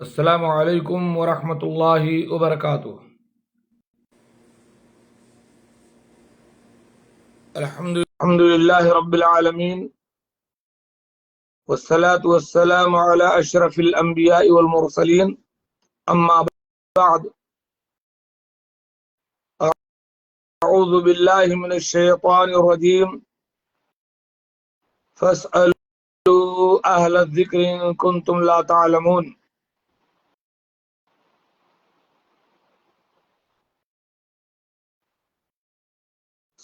السلام علیکم ورحمۃ اللہ وبرکاتہ۔ الحمد للہ رب العالمین، والصلاة والسلام علی اشرف الانبیاء والمرسلین، اما بعد، اعوذ باللہ من الشیطان الرجیم، فاسألوا اہل الذکر ان کنتم لا تعلمون۔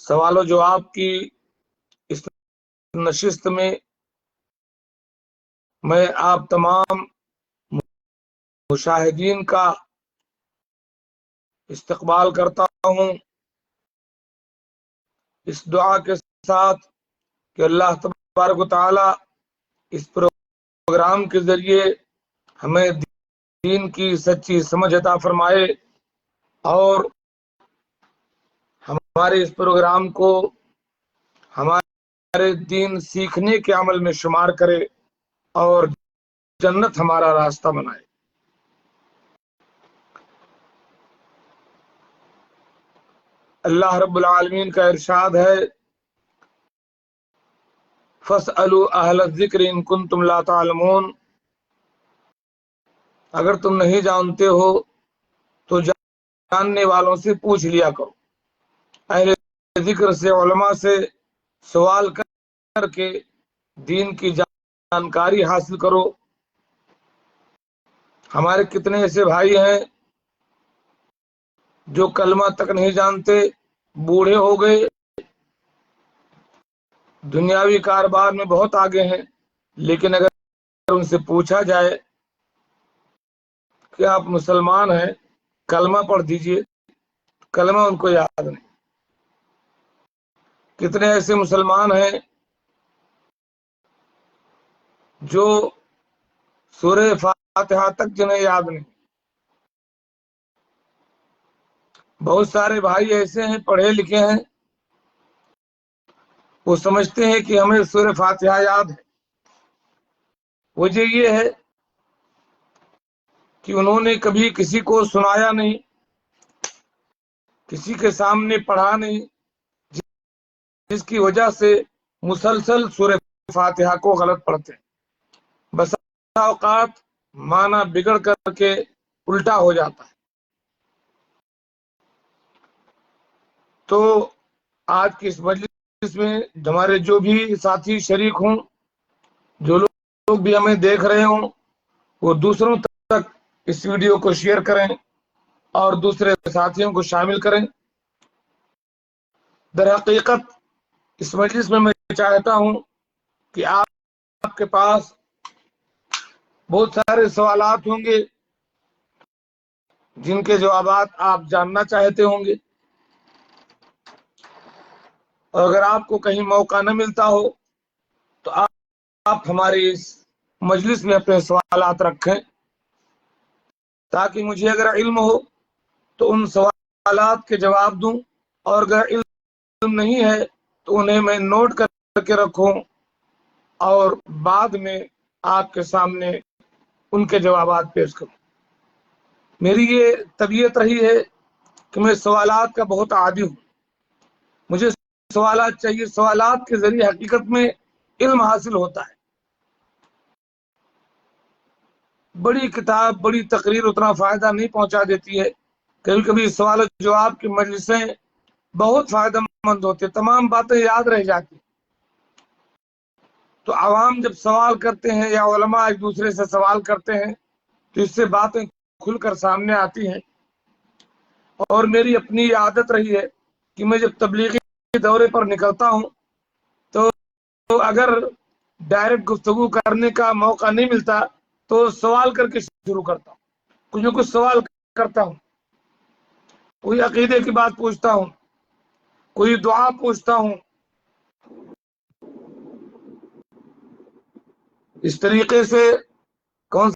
سوال و جواب کی اس نشست میں میں آپ تمام مشاہدین کا استقبال کرتا ہوں، اس دعا کے ساتھ کہ اللہ تبارک و تعالی اس پروگرام کے ذریعے ہمیں دین کی سچی سمجھ عطا فرمائے اور ہمارے اس پروگرام کو ہمارے دین سیکھنے کے عمل میں شمار کرے اور جنت ہمارا راستہ بنائے۔ اللہ رب العالمین کا ارشاد ہے، فاسألوا اہل الذکر ان کنتم لا تعلمون۔ اگر تم نہیں جانتے ہو تو جاننے والوں سے پوچھ لیا کرو، اہل ذکر سے، علماء سے سوال کر کے دین کی جانکاری حاصل کرو۔ ہمارے کتنے ایسے بھائی ہیں جو کلمہ تک نہیں جانتے، بوڑھے ہو گئے، دنیاوی کاروبار میں بہت آگے ہیں، لیکن اگر ان سے پوچھا جائے کہ آپ مسلمان ہیں، کلمہ پڑھ دیجئے، کلمہ ان کو یاد نہیں۔ کتنے ایسے مسلمان ہیں جو سورہ فاتحہ تک جنہیں یاد نہیں۔ بہت سارے بھائی ایسے ہیں پڑھے لکھے ہیں، وہ سمجھتے ہیں کہ ہمیں سورہ فاتحہ یاد ہے۔ وجہ یہ ہے کہ انہوں نے کبھی کسی کو سنایا نہیں، کسی کے سامنے پڑھا نہیں، جس کی وجہ سے مسلسل سورہ فاتحہ کو غلط پڑھتے ہیں۔ بس اوقات معنی بگڑ کر کے الٹا ہو جاتا ہے۔ تو آج کی اس مجلس میں ہمارے جو بھی ساتھی شریک ہوں، جو لوگ بھی ہمیں دیکھ رہے ہوں، وہ دوسروں تک اس ویڈیو کو شیئر کریں اور دوسرے ساتھیوں کو شامل کریں۔ در حقیقت اس مجلس میں چاہتا ہوں کہ آپ کے پاس بہت سارے سوالات ہوں گے جن کے جوابات آپ جاننا چاہتے ہوں گے، اور اگر آپ کو کہیں موقع نہ ملتا ہو تو آپ ہماری اس مجلس میں اپنے سوالات رکھیں، تاکہ مجھے اگر علم ہو تو ان سوالات کے جواب دوں، اور اگر علم نہیں ہے تو انہیں میں نوٹ کر کے رکھوں اور بعد میں آپ کے سامنے ان کے جوابات پیش کروں۔ میری یہ طبیعت رہی ہے کہ میں سوالات کا بہت عادی ہوں، مجھے سوالات چاہیے، سوالات کے ذریعے حقیقت میں علم حاصل ہوتا ہے۔ بڑی کتاب، بڑی تقریر اتنا فائدہ نہیں پہنچا دیتی ہے، کبھی کبھی سوال و جواب کی مجلسیں بہت فائدہ مند ہوتی ہیں، تمام باتیں یاد رہ جاتی۔ تو عوام جب سوال کرتے ہیں یا علماء ایک دوسرے سے سوال کرتے ہیں تو اس سے باتیں کھل کر سامنے آتی ہیں۔ اور میری اپنی عادت رہی ہے کہ میں جب تبلیغی دورے پر نکلتا ہوں تو اگر ڈائریکٹ گفتگو کرنے کا موقع نہیں ملتا تو سوال کر کے شروع کرتا ہوں، کچھ نہ کچھ سوال کرتا ہوں، کوئی عقیدے کی بات پوچھتا ہوں، کوئی دعا پوچھتا ہوں۔ اس طریقے سے کون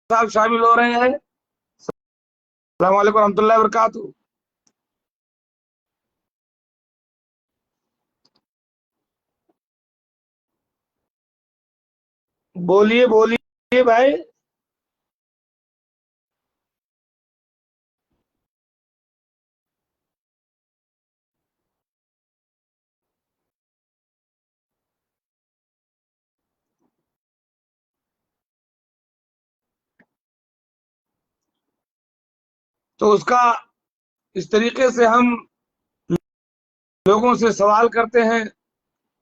صاحب شامل ہو رہے ہیں؟ السلام علیکم ورحمۃ اللہ وبرکاتہ۔ بولیے بولیے بھائی۔ تو اس کا اس طریقے سے ہم لوگوں سے سوال کرتے ہیں،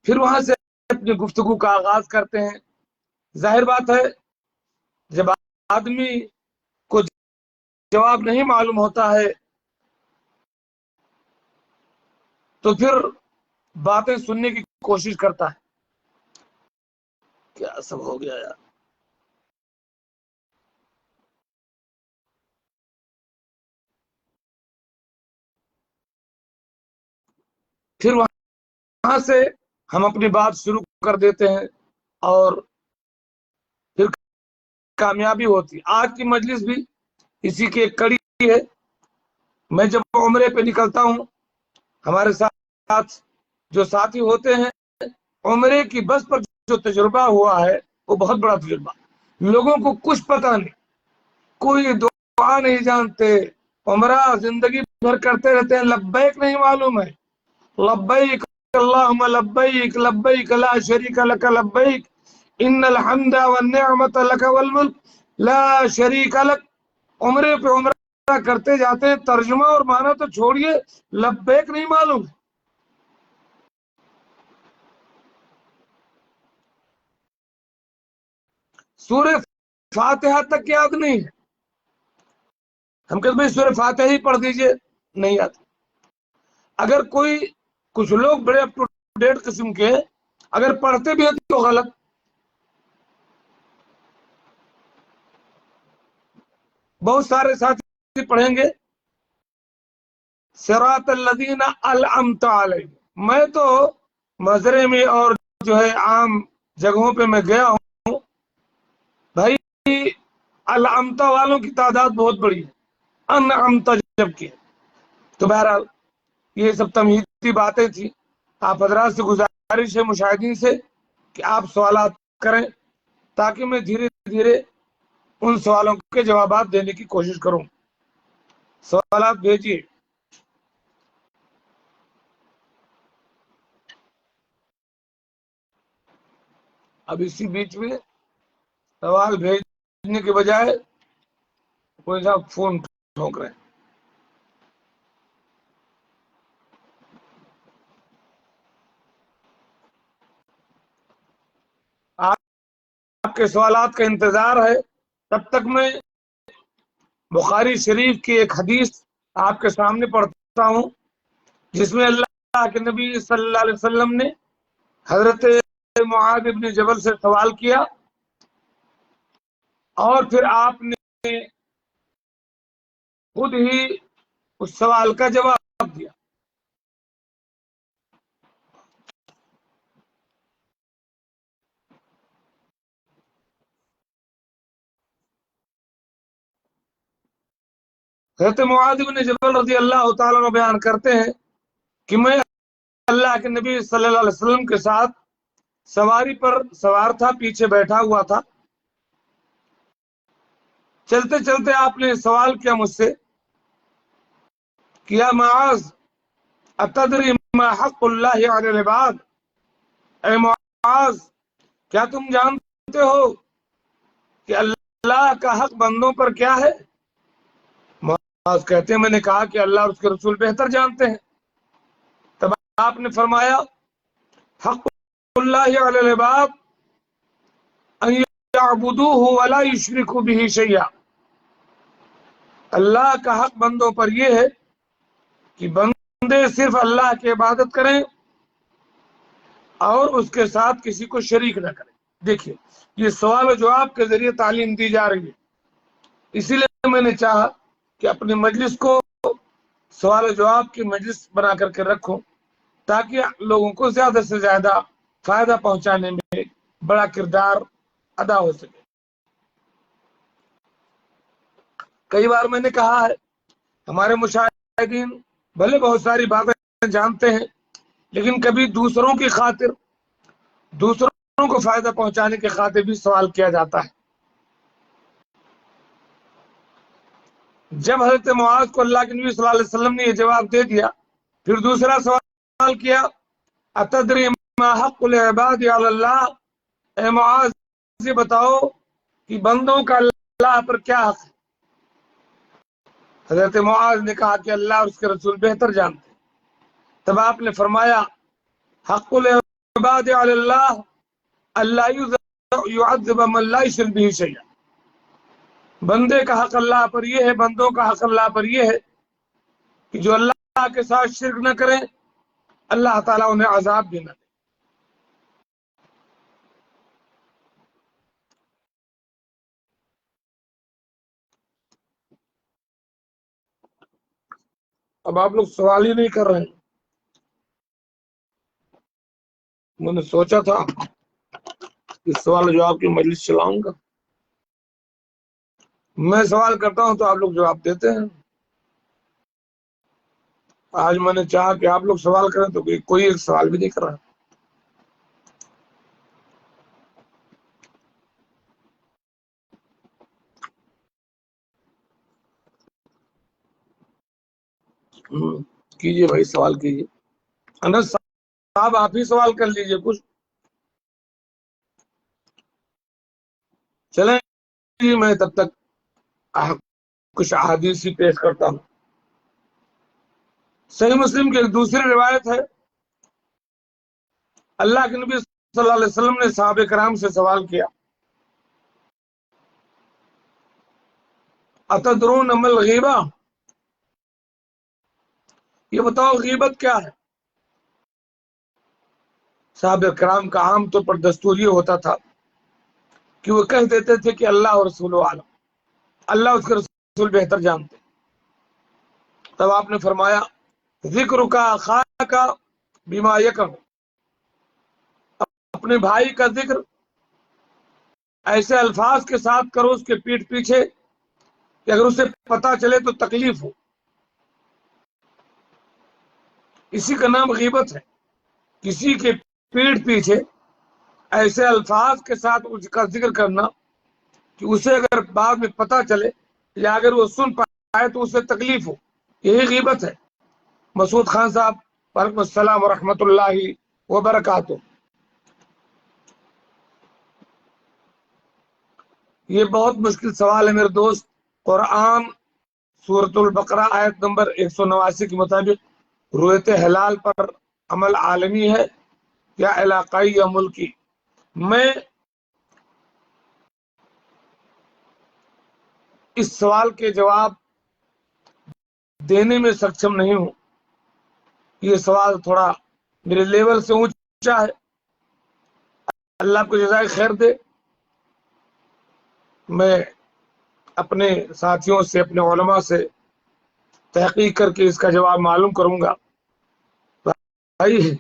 پھر وہاں سے اپنی گفتگو کا آغاز کرتے ہیں۔ ظاہر بات ہے جب آدمی کو جواب نہیں معلوم ہوتا ہے تو پھر باتیں سننے کی کوشش کرتا ہے۔ کیا سب ہو گیا یار؟ پھر وہاں سے ہم اپنی بات شروع کر دیتے ہیں اور پھر کامیابی ہوتی ہے۔ آج کی مجلس بھی اسی کی ایک کڑی ہے۔ میں جب عمرے پہ نکلتا ہوں، ہمارے ساتھ جو ساتھی ہوتے ہیں، عمرے کی بس پر جو تجربہ ہوا ہے وہ بہت بڑا تجربہ۔ لوگوں کو کچھ پتہ نہیں، کوئی دعا نہیں جانتے، عمرہ زندگی بھر کرتے رہتے ہیں، لبیک نہیں معلوم ہے، لبیک اللہم لبیک لبیک لا شریک لک لبیک ان الحمد والنعمت لک والملک لا شریک لک۔ عمرے پہ عمرہ کرتے جاتے ہیں، ترجمہ اور معنی تو چھوڑیے، لبیک نہیں معلوم۔ سورہ فاتحہ تک یاد نہیں ہے، ہم کہتے ہیں سورہ فاتحہ ہی پڑھ دیجئے، نہیں آتی۔ اگر کوئی کچھ لوگ بڑے اپ ٹو ڈیٹ قسم کے اگر پڑھتے بھی ہیں تو غلط۔ بہت سارے ساتھی پڑھیں گے صراط الذین انعمت علیہم۔ میں تو مزرے میں اور جو ہے عام جگہوں پہ میں گیا ہوں بھائی، انعمت والوں کی تعداد بہت بڑی ہے، انعمت جب کی۔ تو بہرحال یہ سب تمہیدی باتیں تھیں۔ آپ حضرات سے گزارش ہے، مشاہدین سے، کہ آپ سوالات کریں تاکہ میں دھیرے دھیرے ان سوالوں کے جوابات دینے کی کوشش کروں۔ سوالات بھیجیے۔ اب اسی بیچ میں سوال بھیجنے کے بجائے کوئی صاحب فون ٹھوک رہے ہیں۔ آپ کے سوالات کا انتظار ہے۔ تب تک میں بخاری شریف کی ایک حدیث آپ کے سامنے پڑھتا ہوں، جس میں اللہ کے نبی صلی اللہ علیہ وسلم نے حضرت معاذ بن جبل سے سوال کیا اور پھر آپ نے خود ہی اس سوال کا جواب دیا۔ حضرت معاذ بن جبل رضی اللہ تعالیٰ عنہ بیان کرتے ہیں کہ میں اللہ کے نبی صلی اللہ علیہ وسلم کے ساتھ سواری پر سوار تھا، پیچھے بیٹھا ہوا تھا۔ چلتے چلتے آپ نے سوال کیا مجھ سے کہ یا معاذ اتدری ما حق اللہ علی العباد، اے معاذ کیا تم جانتے ہو کہ اللہ کا حق بندوں پر کیا ہے؟ معاذ کہتے ہیں میں نے کہا کہ اللہ اور اس کے رسول بہتر جانتے ہیں۔ تب آپ نے فرمایا حق اللہ علی العباد ان یعبدوہ ولا یشرکوا بہ شیئا۔ اللہ کا حق بندوں پر یہ ہے کہ بندے صرف اللہ کی عبادت کریں اور اس کے ساتھ کسی کو شریک نہ کریں۔ دیکھیے یہ سوال و جواب کے ذریعے تعلیم دی جا رہی ہے، اسی لیے میں نے چاہا کہ اپنی مجلس کو سوال و جواب کی مجلس بنا کر کے رکھوں تاکہ لوگوں کو زیادہ سے زیادہ فائدہ پہنچانے میں بڑا کردار ادا ہو سکے۔ کئی بار میں نے کہا ہے ہمارے مشاہدین بھلے بہت ساری باتیں جانتے ہیں لیکن کبھی دوسروں کی خاطر، دوسروں کو فائدہ پہنچانے کی خاطر بھی سوال کیا جاتا ہے۔ جب حضرت معاذ کو اللہ کے نبی صلی اللہ علیہ وسلم نے یہ جواب دے دیا، پھر دوسرا سوال کیا اتدری ما حق العباد علی اللہ، اے معاذ یہ بتاؤ کہ بندوں کا اللہ پر کیا حق ہے؟ حضرت معاذ نے کہا کہ اللہ اور اس کے رسول بہتر جانتے. تب آپ نے فرمایا حق العباد علی اللہ اللہ يعذب من لا يشرك به شيئا. بندے کا حق اللہ پر یہ ہے، بندوں کا حق اللہ پر یہ ہے کہ جو اللہ کے ساتھ شرک نہ کریں، اللہ تعالیٰ انہیں عذاب بھی نہ دے. اب آپ لوگ سوال ہی نہیں کر رہے ہیں. میں نے سوچا تھا اس سوال جواب کی مجلس چلاؤں گا. میں سوال کرتا ہوں تو آپ لوگ جواب دیتے ہیں. آج میں نے چاہا کہ آپ لوگ سوال کریں تو کوئی ایک سوال بھی نہیں کر رہا. کیجئے بھائی، سوال کیجئے. انس صاحب آپ ہی سوال کر لیجئے کچھ. چلیں جی، میں تب تک کچھ احادیث ہی پیش کرتا ہوں. صحیح مسلم کی ایک دوسری روایت ہے، اللہ کے نبی صلی اللہ علیہ وسلم نے صحابہ کرام سے سوال کیا اتدرون ما الغیبہ، یہ بتاؤ غیبت کیا ہے؟ صحابہ کرام کا عام طور پر دستور یہ ہوتا تھا کہ وہ کہہ دیتے تھے کہ اللہ اور رسول عالم، اللہ اس کے رسول بہتر جانتے. تب آپ نے فرمایا ذکر کا اخاک بما یکرہ، اپنے بھائی کا ذکر ایسے الفاظ کے ساتھ کرو اس کے پیٹھ پیچھے کہ اگر اسے پتا چلے تو تکلیف ہو. اسی کا نام غیبت ہے، کسی کے پیٹھ پیچھے ایسے الفاظ کے ساتھ اس کا ذکر کرنا کہ اسے اگر بعد میں پتا چلے یا اگر وہ سن پائے تو اسے تکلیف ہو. یہی غیبت ہے. مسعود خان صاحب وعلیکم السلام ورحمۃ اللہ وبرکاتہ. یہ بہت مشکل سوال ہے میرے دوست. قرآن سورۃ البقرہ آیت نمبر 189 کے مطابق رویت حلال پر عمل عالمی ہے یا علاقائی یا ملکی؟ میں اس سوال کے جواب دینے میں سکچم نہیں ہوں. یہ سوال تھوڑا میرے لیول سے اونچا ہے. اللہ کو جزائے خیر دے. میں اپنے ساتھیوں سے، اپنے علماء سے تحقیق کر کے اس کا جواب معلوم کروں گا. بھائی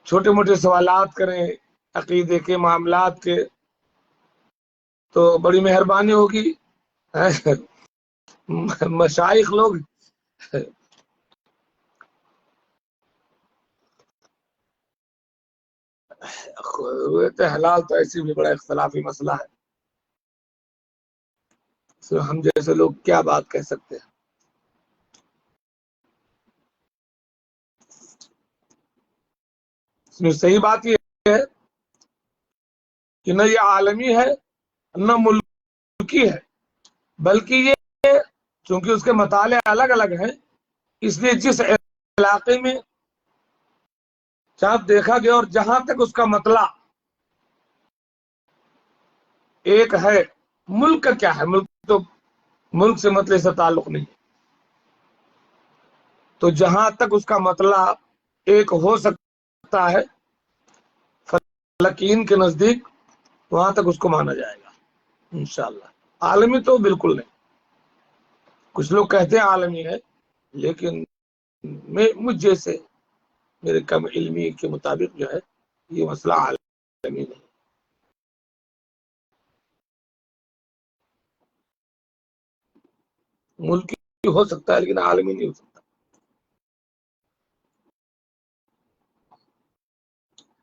چھوٹے موٹے سوالات کریں عقیدے کے معاملات کے تو بڑی مہربانی ہوگی. مشائخ لوگ رویت حلال تو ایسی بھی بڑا اختلافی مسئلہ ہے، ہم جیسے لوگ کیا بات کہہ سکتے ہیں. اس میں صحیح بات یہ ہے کہ نہ یہ عالمی ہے نہ ملکی ہے، بلکہ یہ چونکہ اس کے مطالعے الگ الگ ہیں اس لیے جس علاقے میں چاند دیکھا گیا اور جہاں تک اس کا مطلع ایک ہے. ملک کا کیا ہے؟ ملک تو ملک سے مطلع سے تعلق نہیں. تو جہاں تک اس کا مطلع ایک ہو سکتا ہے فلکین کے نزدیک وہاں تک اس کو مانا جائے گا انشاءاللہ. عالمی تو بالکل نہیں. کچھ لوگ کہتے ہیں عالمی ہے، لیکن مجھ جیسے میرے کم علمی کے مطابق جو ہے یہ مسئلہ عالمی نہیں. ملکی ہو سکتا ہے لیکن عالمی نہیں ہو سکتا.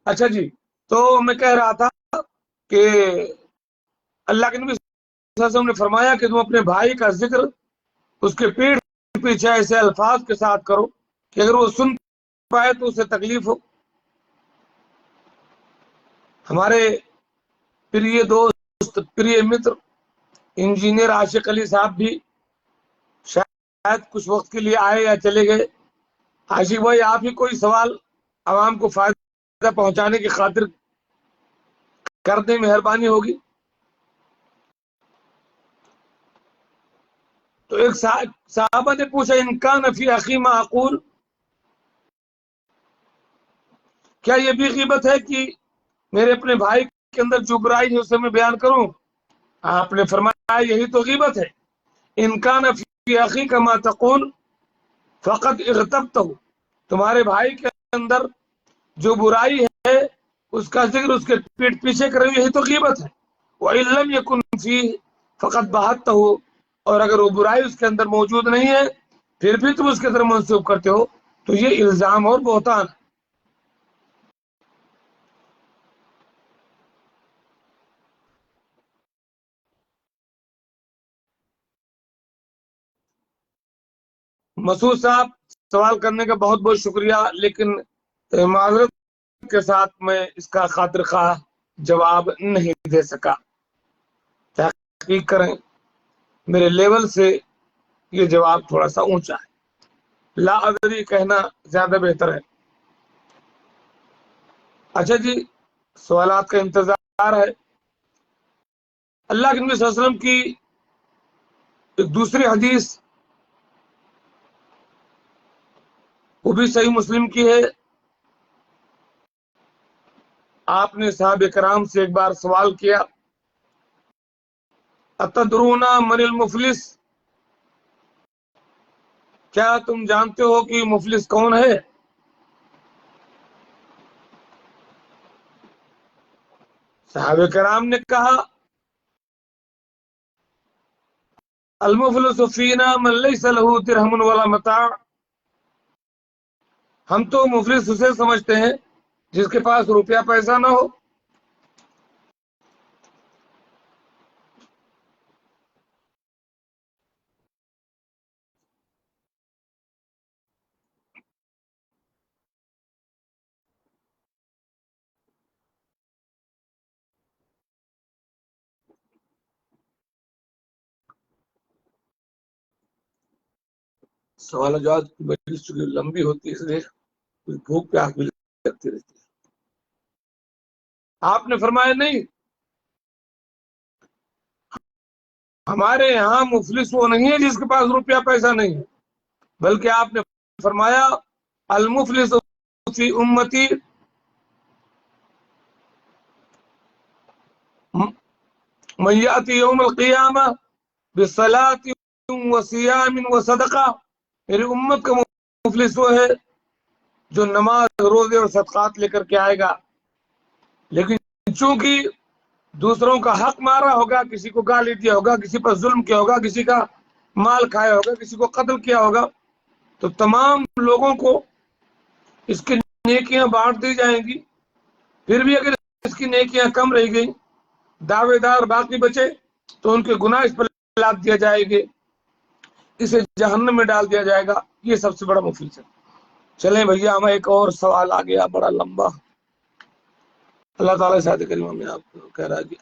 اچھا جی، تو میں کہہ رہا تھا کہ اللہ کے نبی صلی اللہ علیہ وسلم نے فرمایا کہ تم اپنے بھائی کا ذکر اس کے پیٹھ پیچھے ایسے الفاظ کے ساتھ کرو کہ اگر وہ سن پائے تو اسے تکلیف ہو. ہمارے پریے دوست، پریے متر انجینئر عاشق علی صاحب بھی کچھ وقت کے لیے آئے یا چلے گئے. عاشق بھائی آپ ہی کوئی سوال عوام کو فائدہ پہنچانے کی خاطر کر دیں، مہربانی ہوگی. تو ایک صحابہ نے پوچھا ان کان فی اخی ما اقول، کیا یہ بھی غیبت ہے کہ میرے اپنے بھائی کے اندر جو برائی ہے اسے میں بیان کروں؟ آپ نے فرمایا یہی تو غیبت ہے. ان کان فی اخی کا ما تقول فقط اغتبتہ، تمہارے بھائی کے اندر جو برائی ہے اس کا ذکر اس کے پیٹ پیچھے کرو، یہی تو غیبت ہے. وَإِن لَمْ يَكُنْ فِيهِ فَقَدْ بَهَتَّهُ، اور اگر وہ برائی اس کے اندر موجود نہیں ہے پھر بھی تم اس کے اندر منسوب کرتے ہو تو یہ الزام اور بہتان ہے. مسعود صاحب سوال کرنے کا بہت بہت شکریہ، لیکن معذرت کے ساتھ میں اس کا خاطر خواہ جواب نہیں دے سکا. تحقیق کریں، میرے لیول سے یہ جواب تھوڑا سا اونچا ہے. لا ادری کہنا زیادہ بہتر ہے. اچھا جی، سوالات کا انتظار ہے. اللہ کے نبی صلی اللہ علیہ وسلم کی ایک دوسری حدیث، وہ بھی صحیح مسلم کی ہے. آپ نے صحابہ کرام سے ایک بار سوال کیا اتدرون من المفلس، کیا تم جانتے ہو کہ مفلس کون ہے؟ صحابہ کرام نے کہا المفلس فینا من لیس له درہم ولا متاع، ہم تو مفلس اسے سمجھتے ہیں جس کے پاس روپیہ پیسہ نہ ہو. سوال جواب کی مجلس چونکہ لمبی ہوتی ہے اس لیے کچھ بھوک پیاس بھی لگتی رہتی ہے. آپ نے فرمایا نہیں، ہمارے یہاں مفلس وہ نہیں ہے جس کے پاس روپیہ پیسہ نہیں ہے، بلکہ آپ نے فرمایا المفلس فی امتی من یاتی یوم القیامہ بصلاۃ وصیام وصدقہ، میری امت کا مفلس وہ ہے جو نماز روزے اور صدقات لے کر کے آئے گا، لیکن چونکہ دوسروں کا حق مارا ہوگا، کسی کو گالی دیا ہوگا، کسی پر ظلم کیا ہوگا، کسی کا مال کھایا ہوگا، کسی کو قتل کیا ہوگا، تو تمام لوگوں کو اس کی نیکیاں بانٹ دی جائیں گی. پھر بھی اگر اس کی نیکیاں کم رہ گئی، دعوے دار باقی بچے، تو ان کے گناہ اس پر لاد دیا جائے گے، اسے جہنم میں ڈال دیا جائے گا. یہ سب سے بڑا مفلس ہے. چلیں بھیا، ہمیں ایک اور سوال آ گیا بڑا لمبا. اللہ تعالیٰ شاہد کریمہ میں آپ کو کہہ رہا ہے کہ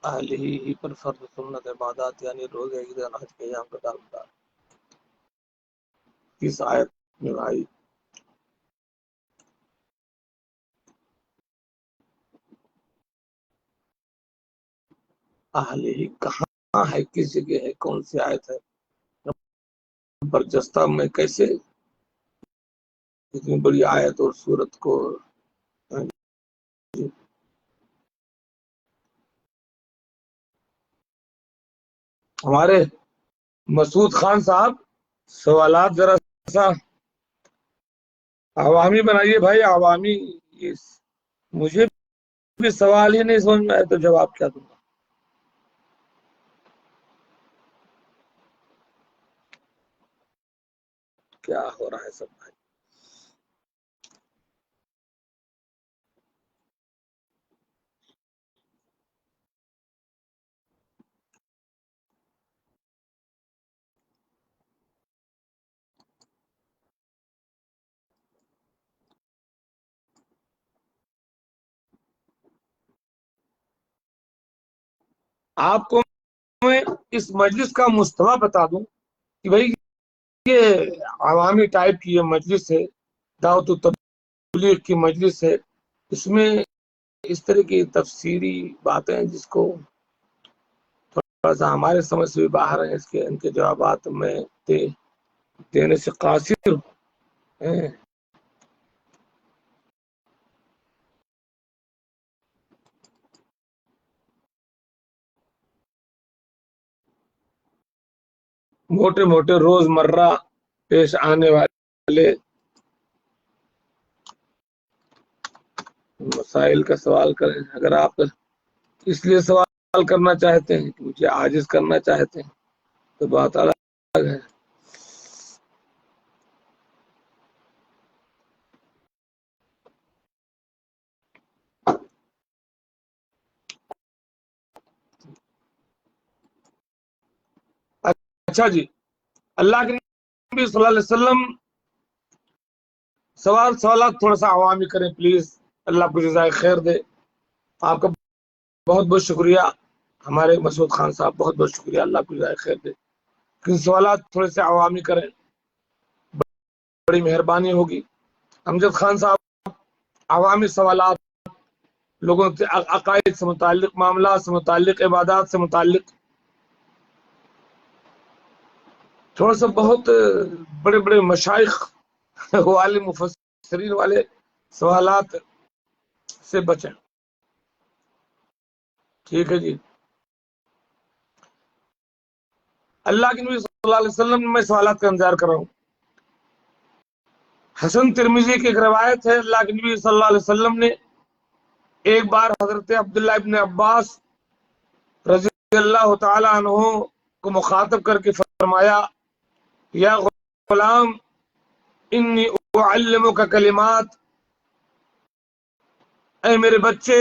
اہل ہی پر فرض سنت عبادات یعنی روزے، عید، حج کے ایام کا دار کس آیت میں آئی؟ اہل ہی کہاں ہے، کس جگہ ہے، کون سی آیت ہے؟ برجستہ میں کیسے اتنی بڑی آیت اور سورت کو ہمارے مسعود خان صاحب سوالات ذرا سا عوامی بنائیے بھائی، عوامی. مجھے بھی سوال ہی نہیں سمجھ میں آئے تو جواب کیا دوں گا؟ کیا ہو رہا ہے سب بھائی؟ آپ کو میں اس مجلس کا مستویٰ بتا دوں کہ بھائی یہ عوامی ٹائپ کی یہ مجلس ہے، دعوت و تبلیغ کی مجلس ہے، اس میں اس طرح کی تفسیری باتیں جس کو تھوڑا سا ہمارے سمجھ سے بھی باہر ہیں، اس کے ان کے جوابات میں دینے سے قاصر ہیں۔ موٹے موٹے روز مرہ پیش آنے والے مسائل کا سوال کریں۔ اگر آپ اس لیے سوال کرنا چاہتے ہیں کہ مجھے عاجز کرنا چاہتے ہیں تو بات الگ ہے۔ اچھا جی، اللہ کے نبی صلی اللہ علیہ وسلم سوالات تھوڑا سا عوامی کریں پلیز، اللہ کو جزائے خیر دے۔ آپ کا بہت بہت شکریہ، ہمارے مسعود خان صاحب، بہت بہت شکریہ، اللہ کو جزائے خیر دے۔ کہ سوالات تھوڑے سے عوامی کریں، بڑی مہربانی ہوگی۔ امجد خان صاحب، عوامی سوالات لوگوں کے عقائد سے متعلق، معاملات سے متعلق، عبادات سے متعلق، تھوڑا سا بہت بڑے بڑے مشائخ والے، مفسرین والے سوالات سے بچیں، ٹھیک ہے جی۔ اللہ کے نبی صلی اللہ علیہ وسلم میں سوالات کا انتظار کر رہا ہوں۔ حسن ترمذی کی ایک روایت ہے، اللہ کے نبی صلی اللہ علیہ وسلم نے ایک بار حضرت عبداللہ ابن عباس رضی اللہ تعالی عنہ کو مخاطب کر کے فرمایا، یا غلام انی اعلمک کلمات، اے میرے بچے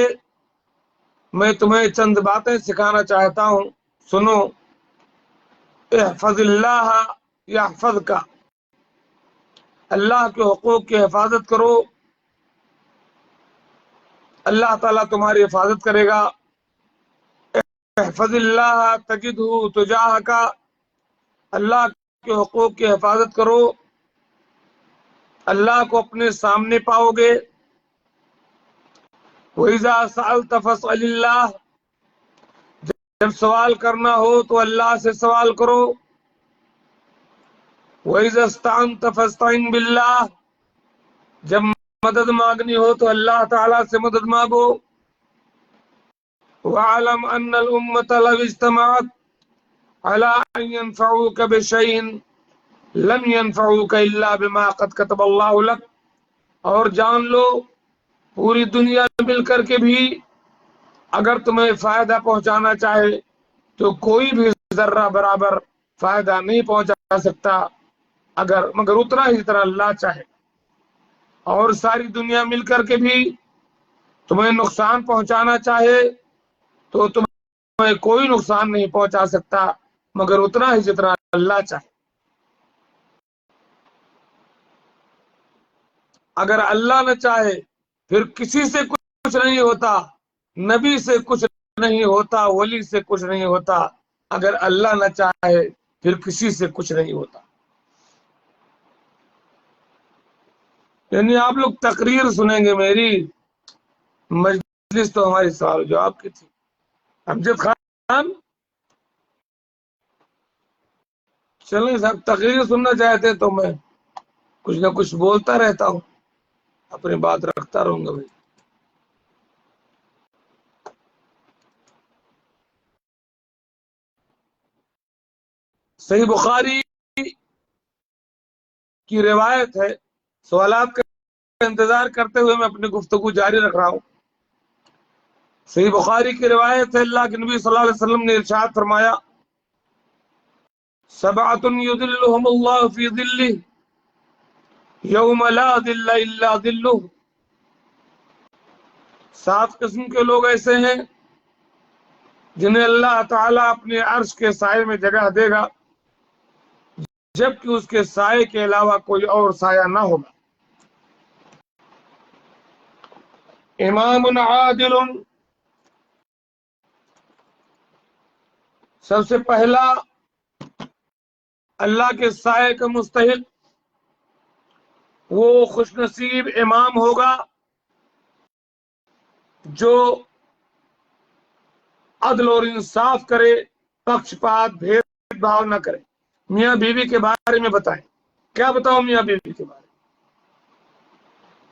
میں تمہیں چند باتیں سکھانا چاہتا ہوں، سنو۔ احفظ اللہ یحفظک، اللہ کے حقوق کی حفاظت کرو، اللہ تعالیٰ تمہاری حفاظت کرے گا۔ احفظ اللہ تجدہ تجاہک، اللہ کے حقوق کی حفاظت کرو، اللہ کو اپنے سامنے پاؤ گے۔ وَإِذَا سَأَلْتَ فَاسْأَلِ اللَّهَ، جب سوال کرنا ہو تو اللہ سے سوال کرو۔ وَإِذَا اسْتَعَنْتَ فَاسْتَعِنْ بِاللَّهِ، جب مدد مانگنی ہو تو اللہ تعالیٰ سے مدد مانگو۔ وَاعْلَمْ أَنَّ الْأُمَّةَ لَوِ اجْتَمَعَتْ عَلَىٰ أَن يَنفَعُوكَ بِشَيْءٍ لَمْ يَنفَعُوكَ إِلَّا بِمَا قَدْ كَتَبَ اللَّهُ لَكَ، اور جان لو پوری دنیا مل کر کے بھی اگر تمہیں فائدہ پہنچانا چاہے تو کوئی بھی ذرہ برابر فائدہ نہیں پہنچا سکتا مگر اتنا ہی جتنا اللہ چاہے، اور ساری دنیا مل کر کے بھی تمہیں نقصان پہنچانا چاہے تو تمہیں کوئی نقصان نہیں پہنچا سکتا مگر اتنا ہی جتنا اللہ چاہے۔ اگر اللہ نہ چاہے پھر کسی سے کچھ نہیں ہوتا، نبی سے کچھ نہیں ہوتا، ولی سے کچھ نہیں ہوتا۔ اگر اللہ نہ چاہے پھر کسی سے کچھ نہیں ہوتا۔ یعنی آپ لوگ تقریر سنیں گے، میری مجلس تو ہماری سوال جواب کی تھی۔ امجد خان، چلیں صاحب، تقریر سننا چاہتے تو میں کچھ نہ کچھ بولتا رہتا ہوں، اپنی بات رکھتا رہوں گا بھائی۔ صحیح بخاری کی روایت ہے، سوالات کا انتظار کرتے ہوئے میں اپنی گفتگو جاری رکھ رہا ہوں۔ صحیح بخاری کی روایت ہے، اللہ کے نبی صلی اللہ علیہ وسلم نے ارشاد فرمایا، سبعۃ یظلھم اللہ فی ظلہ یوم لا ظل الا ظلہ، 7 قسم کے لوگ ایسے ہیں جنہیں اللہ تعالیٰ اپنے عرش کے سائے میں جگہ دے گا جبکہ اس کے سائے کے علاوہ کوئی اور سایہ نہ ہوگا۔ امام عادل، سب سے پہلا اللہ کے سائے کا مستحق وہ خوش نصیب امام ہوگا جو عدل اور انصاف کرے، پکشپات بھید بھاؤ نہ کرے۔ میاں بیوی کے بارے میں بتائیں، کیا بتاؤں میاں بیوی کے بارے میں؟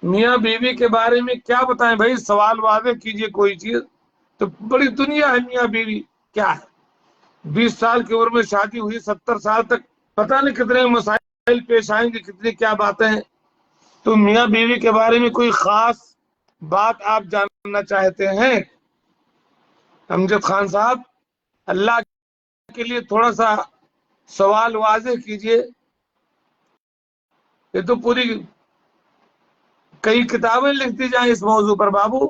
میاں بیوی کے بارے میں کیا بتائیں بھائی؟ سوال واضح کیجئے کوئی چیز تو بڑی دنیا ہے میاں بیوی کیا ہے؟ 20 سال کی عمر میں شادی ہوئی، 70 سال تک پتہ نہیں کتنے مسائل پیش آئیں گے، کتنی کیا باتیں ہیں۔ تو میاں بیوی کے بارے میں کوئی خاص بات آپ جاننا چاہتے ہیں؟ امجد خان صاحب، اللہ کے لیے تھوڑا سا سوال واضح کیجئے۔ یہ تو پوری کئی کتابیں لکھتی جائیں اس موضوع پر بابو۔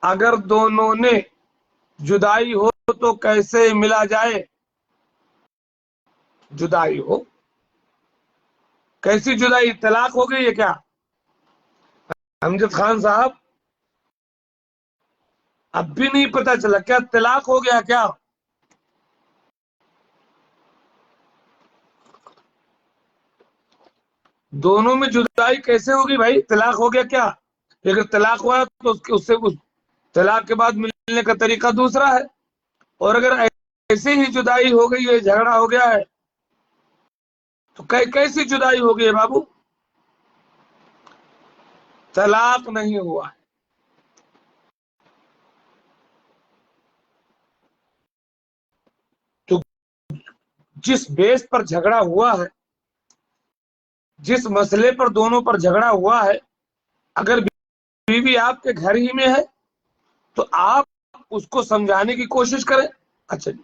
اگر دونوں نے جدائی ہو تو کیسے ملا جائے؟ جدائی ہو، کیسی جدائی؟ طلاق ہو گئی ہے کیا امجد خان صاحب؟ اب بھی نہیں پتا چلا کیا طلاق ہو گیا کیا؟ دونوں میں جدائی کیسے ہوگی بھائی؟ طلاق ہو گیا کیا؟ اگر طلاق ہوا تو اس سے طلاق کے بعد ملنے کا طریقہ دوسرا ہے، اور اگر ایسے ہی جدائی ہو گئی ہے، جھگڑا ہو گیا ہے، تو کیسی جدائی ہو گئی ہے بابو؟ طلاق نہیں ہوا ہے۔ تو جس بیس پر جھگڑا ہوا ہے، جس مسئلے پر دونوں پر جھگڑا ہوا ہے، اگر بیوی آپ کے گھر ہی میں ہے تو آپ اس کو سمجھانے کی کوشش کریں۔ اچھا جی،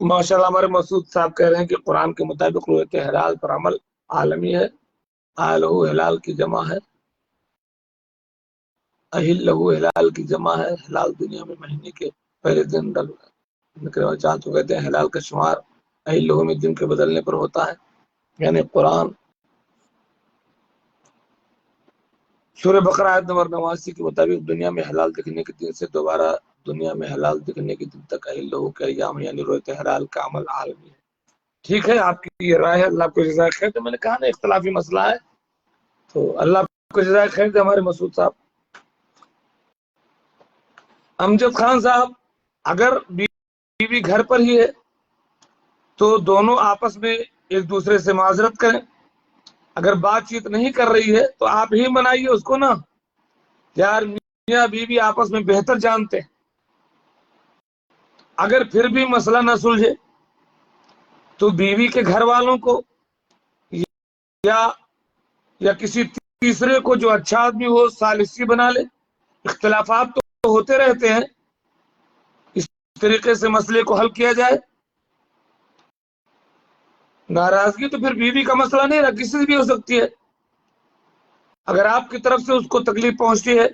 ماشاءاللہ ہمارے مسعود صاحب کہہ رہے ہیں کہ قرآن کے مطابق رویت ہلال پر عمل عالمی ہے۔ آلہ ہلال کی جمع ہے، اہل لہو ہلال کی جمع ہے۔ ہلال دنیا میں مہینے کے پہلے دن چاند کو کہتے ہیں۔ ہلال کا شمار اہل لہو میں دن کے بدلنے پر ہوتا ہے، یعنی قرآن سورہ بقرہ آیت نمبر 89 کے مطابق دنیا میں حلال دکھنے کے دن سے دوبارہ دنیا میں حلال دکھنے کے دن تک اہل لہو کے ایام یعنی رویت ہلال کا عمل عالمی ہے۔ ٹھیک ہے، آپ کی یہ رائے ہے، اللہ کو جزائے خیر دے۔ میں نے کہا نا اختلافی مسئلہ ہے، تو اللہ کو جزائے خیر دے ہمارے مسعود صاحب۔ امجد خان صاحب، اگر بیوی گھر پر ہی ہے تو دونوں آپس میں ایک دوسرے سے معذرت کریں۔ اگر بات چیت نہیں کر رہی ہے تو آپ ہی منائیے اس کو نا، یار میاں بیوی آپس میں بہتر جانتے ہیں۔ اگر پھر بھی مسئلہ نہ سلجھے تو بیوی کے گھر والوں کو یا کسی تیسرے کو جو اچھا آدمی ہو ثالثی بنا لے۔ اختلافات تو ہوتے رہتے ہیں، اس طریقے سے مسئلے کو حل کیا جائے۔ ناراضگی تو پھر بیوی کا مسئلہ نہیں رہا، کسی سے بھی ہو سکتی ہے۔ اگر آپ کی طرف سے اس کو تکلیف پہنچتی ہے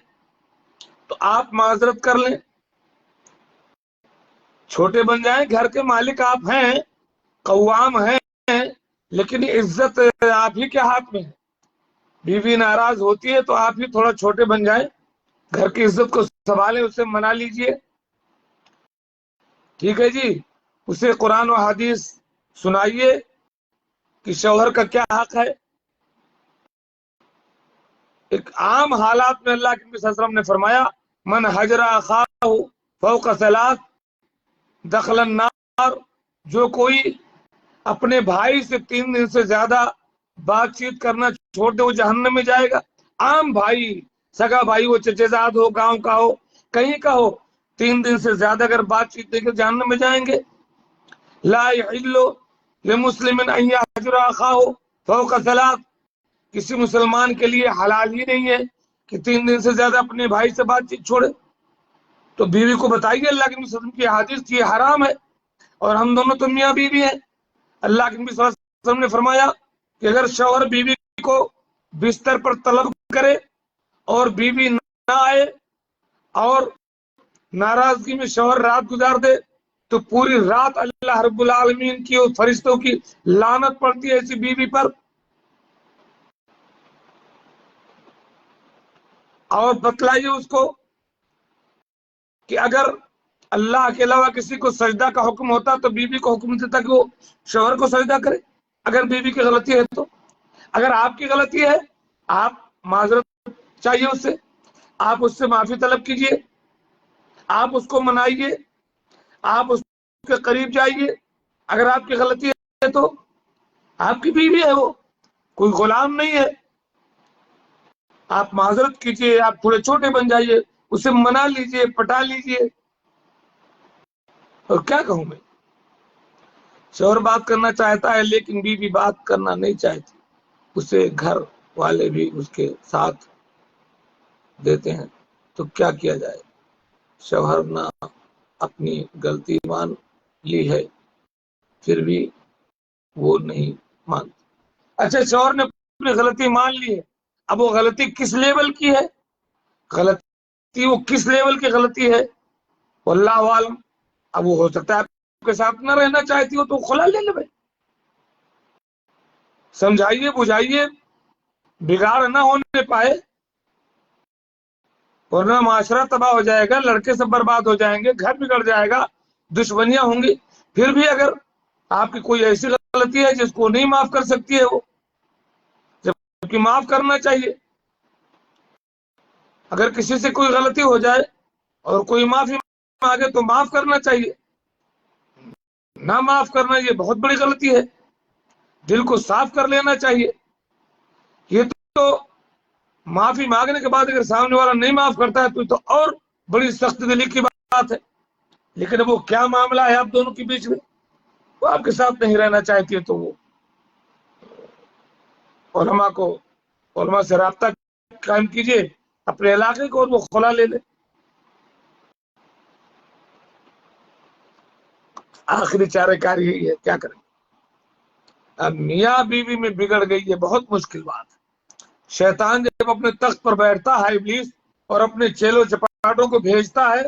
تو آپ معذرت کر لیں، چھوٹے بن جائیں۔ گھر کے مالک آپ ہیں، قوام ہیں، لیکن عزت آپ ہی کے ہاتھ میں ہے۔ بیوی ناراض ہوتی ہے تو آپ ہی تھوڑا چھوٹے بن جائیں، گھر کی عزت کو سنبھالیں، اسے منا لیجئے۔ ٹھیک ہے جی، اسے قرآن و حدیث سنائیے کہ شوہر کا کیا حق ہے۔ ایک عام حالات میں اللہ کے نبی صلی اللہ علیہ وسلم نے فرمایا، من حجر اخاہ فوق ثلاث دخل النار، جو کوئی اپنے بھائی سے 3 دن سے زیادہ بات چیت کرنا چھوڑ دے وہ جہنم میں جائے گا۔ عام بھائی، سگا بھائی، وہ چچے زاد ہو، گاؤں کا ہو، کہیں کا ہو، 3 دن سے زیادہ اگر بات چیت نہیں کرے جہنم میں جائیں گے۔ لا یحل لمسلم ان یحجر اخاہ فوق ثلاث، کسی مسلمان کے لیے حلال ہی نہیں ہے کہ 3 دن سے زیادہ اپنے بھائی سے بات چیت چھوڑے۔ تو بیوی کو بتائیے اللہ کے نبی صلی اللہ علیہ وسلم کی حدیث یہ حرام ہے، اور ہم دونوں تو میاں بیوی ہیں۔ اللہ کے نبی صلی اللہ علیہ وسلم نے فرمایا کہ اگر شوہر بیوی کو بستر پر طلب کرے اور بیوی نہ آئے اور ناراضگی میں شوہر رات گزار دے تو پوری رات اللہ رب العالمین کی اور فرشتوں کی لعنت پڑتی ہے ایسی بیوی پر. اور بتلائیے اس کو کہ اگر اللہ کے علاوہ کسی کو سجدہ کا حکم ہوتا تو بیوی کو حکم دیتا کہ وہ شوہر کو سجدہ کرے. اگر بیوی کی غلطی ہے تو اگر آپ کی غلطی ہے آپ معذرت چاہیے اس سے, آپ اس سے معافی طلب کیجئے, آپ اس کو منائیے, آپ اس کے قریب جائیے. اگر آپ کی غلطی ہے تو آپ کی بیوی ہے, وہ کوئی غلام نہیں ہے. آپ معذرت کیجئے, آپ تھوڑے چھوٹے بن جائیے, اسے منا لیجئے, پٹا لیجئے. اور کیا کہوں میں, شوہر بات کرنا چاہتا ہے لیکن بیوی بات کرنا نہیں چاہتی, اسے گھر والے بھی اس کے ساتھ دیتے ہیں, تو کیا کیا جائے. شوہر نے اپنی غلطی مان لی ہے پھر بھی وہ نہیں مانتی. اچھا شوہر نے اپنی غلطی مان لی ہے, اب وہ غلطی کس لیول کی ہے, غلطی وہ کس لیول کی غلطی ہے واللہ عالم. اب وہ ہو سکتا ہے آپ کے ساتھ نہ رہنا چاہتی ہو تو خلا لے لے بھائی, سمجھائیے بجھائیے, بگاڑ نہ ہونے پائے, ورنہ معاشرہ تباہ ہو جائے گا, لڑکے سب برباد ہو جائیں گے, گھر بگڑ جائے گا, دشمنیاں ہوں گی. پھر بھی اگر آپ کی کوئی ایسی غلطی ہے جس کو نہیں معاف کر سکتی ہے وہ, جبکہ معاف کرنا چاہیے. اگر کسی سے کوئی غلطی ہو جائے اور کوئی معافی مانگے تو معاف کرنا چاہیے. نہ معاف کرنا یہ بہت بڑی غلطی ہے, دل کو صاف کر لینا چاہیے. یہ تو معافی مانگنے کے بعد اگر سامنے والا نہیں معاف کرتا ہے تو اور بڑی سخت دلی کی بات ہے. لیکن اب وہ کیا معاملہ ہے آپ دونوں کے بیچ میں, وہ آپ کے ساتھ نہیں رہنا چاہتی ہے تو وہ علماء سے رابطہ قائم کیجئے اپنے علاقے کو, اور وہ خلا لے لے. آخری چارہ کاری یہی ہے, کیا کریں. اب میاں بیوی میں بگڑ گئی, یہ بہت مشکل بات ہے. شیطان جب اپنے تخت پر بیٹھتا ہے ابلیس, اور اپنے چیلوں چپاٹوں کو بھیجتا ہے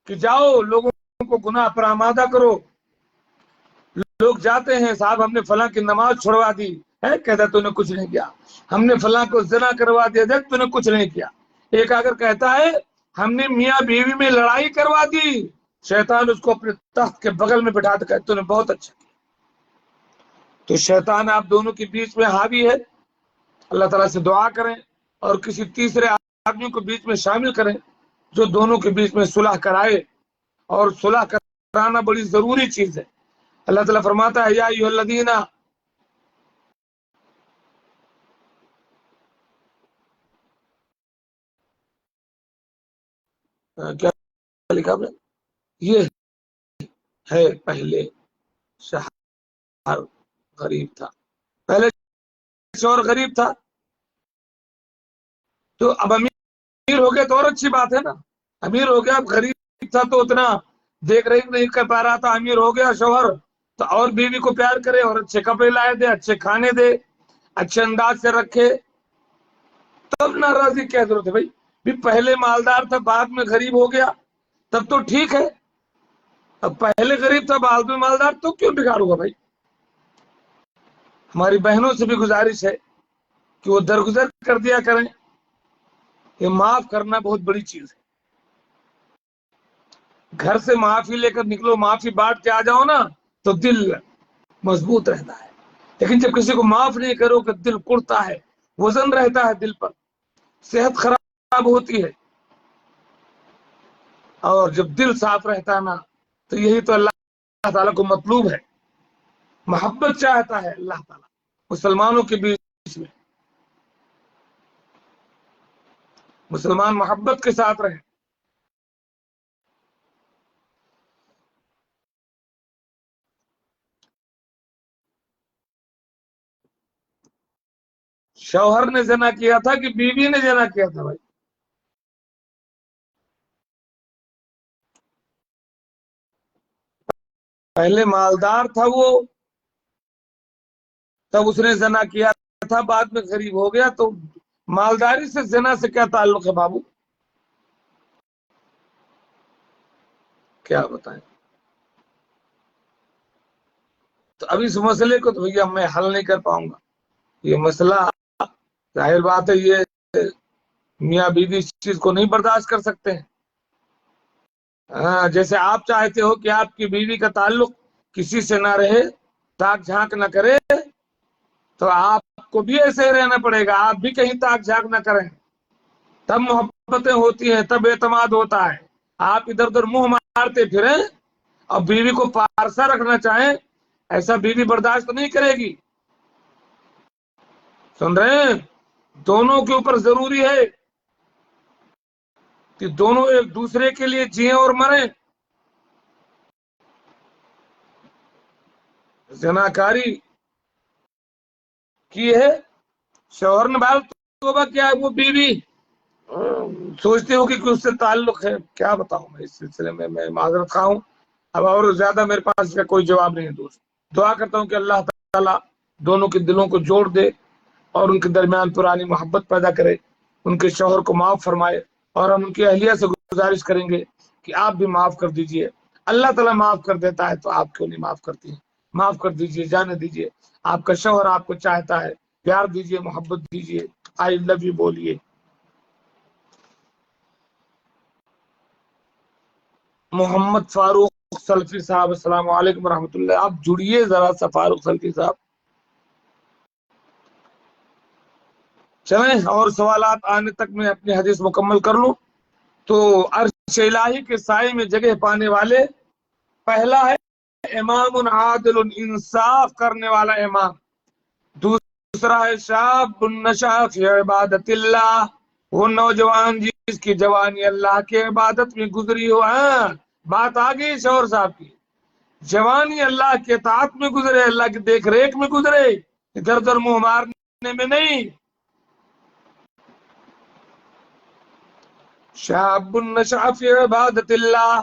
کہ جاؤ لوگوں کو گناہ پر آمادہ کرو, لوگ جاتے ہیں, صاحب ہم نے فلاں کی نماز چھڑوا دی ہے, کہتا تو نے کچھ نہیں کیا. ہم نے فلاں کو زنا کروا دیا, دیکھ تو نے کچھ نہیں کیا. ایک اگر کہتا ہے ہم نے میاں بیوی میں لڑائی کروا دی, شیطان اس کو اپنے تخت کے بغل میں بٹھا کر تو نے بہت اچھا کیا. تو شیطان آپ دونوں کے بیچ میں حاوی ہے. اللہ تعالیٰ سے دعا کریں اور کسی تیسرے آدمی کو بیچ میں شامل کریں جو دونوں کے بیچ میں صلح کرائے, اور صلح کرانا بڑی ضروری چیز ہے. اللہ تعالیٰ فرماتا ہے یا ایھا الذین, کیا لکھا آپ نے, یہ ہے پہلے شوہر غریب تھا, پہلے شوہر غریب تھا تو اب امیر ہو گیا تو اور اچھی بات ہے نا. امیر ہو گیا, اب غریب تھا تو اتنا دیکھ ریکھ نہیں کر پا رہا تھا, امیر ہو گیا شوہر تو اور بیوی کو پیار کرے, اور اچھے کپڑے لائے دے, اچھے کھانے دے, اچھے انداز سے رکھے, تب ناراضی کیا ضرورت ہے بھائی. بھی پہلے مالدار تھا بعد میں غریب ہو گیا تب تو ٹھیک ہے, اب پہلے غریب تھا بعد میں مالدار تو کیوں بگاڑ ہوگا بھائی. ہماری بہنوں سے بھی گزارش ہے کہ وہ درگزر کر دیا کریں, یہ معاف کرنا بہت بڑی چیز ہے. گھر سے معافی لے کر نکلو, معافی بانٹ کے آ جاؤ نا تو دل مضبوط رہتا ہے. لیکن جب کسی کو معاف نہیں کرو کہ دل کڑتا ہے, وزن رہتا ہے دل پر, صحت خراب ہوتی ہے. اور جب دل صاف رہتا ہے نا تو یہی تو اللہ تعالیٰ کو مطلوب ہے. محبت چاہتا ہے اللہ تعالیٰ مسلمانوں کے بیچ میں, مسلمان محبت کے ساتھ رہیں. شوہر نے زنا کیا تھا کہ بیوی نے زنا کیا تھا بھائی؟ پہلے مالدار تھا وہ, تب اس نے زنا کیا تھا, بعد میں غریب ہو گیا, تو مالداری سے زنا سے کیا تعلق ہے بابو, کیا بتائیں. تو اب اس مسئلے کو تو بھیا میں حل نہیں کر پاؤں گا. یہ مسئلہ ظاہر بات ہے یہ میاں بیوی اس چیز کو نہیں برداشت کر سکتے ہیں. جیسے آپ چاہتے ہو کہ آپ کی بیوی کا تعلق کسی سے نہ رہے, تاک جھانک نہ کرے, تو آپ کو بھی ایسے رہنا پڑے گا, آپ بھی کہیں تاک جھانک نہ کریں, تب محبتیں ہوتی ہیں, تب اعتماد ہوتا ہے. آپ ادھر ادھر منہ مارتے پھریں اور بیوی کو پارسا رکھنا چاہیں, ایسا بیوی برداشت نہیں کرے گی. سن رہے ہیں؟ دونوں کے اوپر ضروری ہے کہ دونوں ایک دوسرے کے لیے جیئیں اور مریں. زناکاری کی ہے, شوہر نے بات توبہ کیا ہے, وہ بیوی سوچتی ہو کہ اس سے تعلق ہے. کیا بتاؤں میں اس سلسلے میں معذرت خواہ ہوں. اب اور زیادہ میرے پاس اس کا کوئی جواب نہیں ہے دوست. دعا کرتا ہوں کہ اللہ تعالیٰ دونوں کے دلوں کو جوڑ دے اور ان کے درمیان پرانی محبت پیدا کرے, ان کے شوہر کو معاف فرمائے. اور ہم ان کی اہلیہ سے گزارش کریں گے کہ آپ بھی معاف کر دیجئے. اللہ تعالیٰ معاف کر دیتا ہے تو آپ کیوں نہیں معاف کرتی ہیں؟ معاف کر دیجئے, جانے دیجئے. آپ کا شوہر آپ کو چاہتا ہے, پیار دیجئے, محبت دیجئے, آئی لو یو بولیے. محمد فاروق سلفی صاحب, السلام علیکم ورحمۃ اللہ. آپ جڑیے ذرا سا فاروق سلفی صاحب. چلیں اور سوالات آنے تک میں اپنی حدیث مکمل کر لوں. تو عرش الہی کے سائے میں جگہ پانے والے, پہلا ہے امام عادل, انصاف کرنے والا امام. دوسرا ہے شاب نشأ فی عبادت اللہ, وہ نوجوان جس کی جوانی اللہ کے عبادت میں گزری ہو. بات آ گئی شوہر صاحب کی, جوانی اللہ کے اطاعت میں گزرے, اللہ کی دیکھ ریکھ میں گزرے, ادھر ادھر منہ مارنے میں نہیں. شاب نشأ فی عبادت اللہ,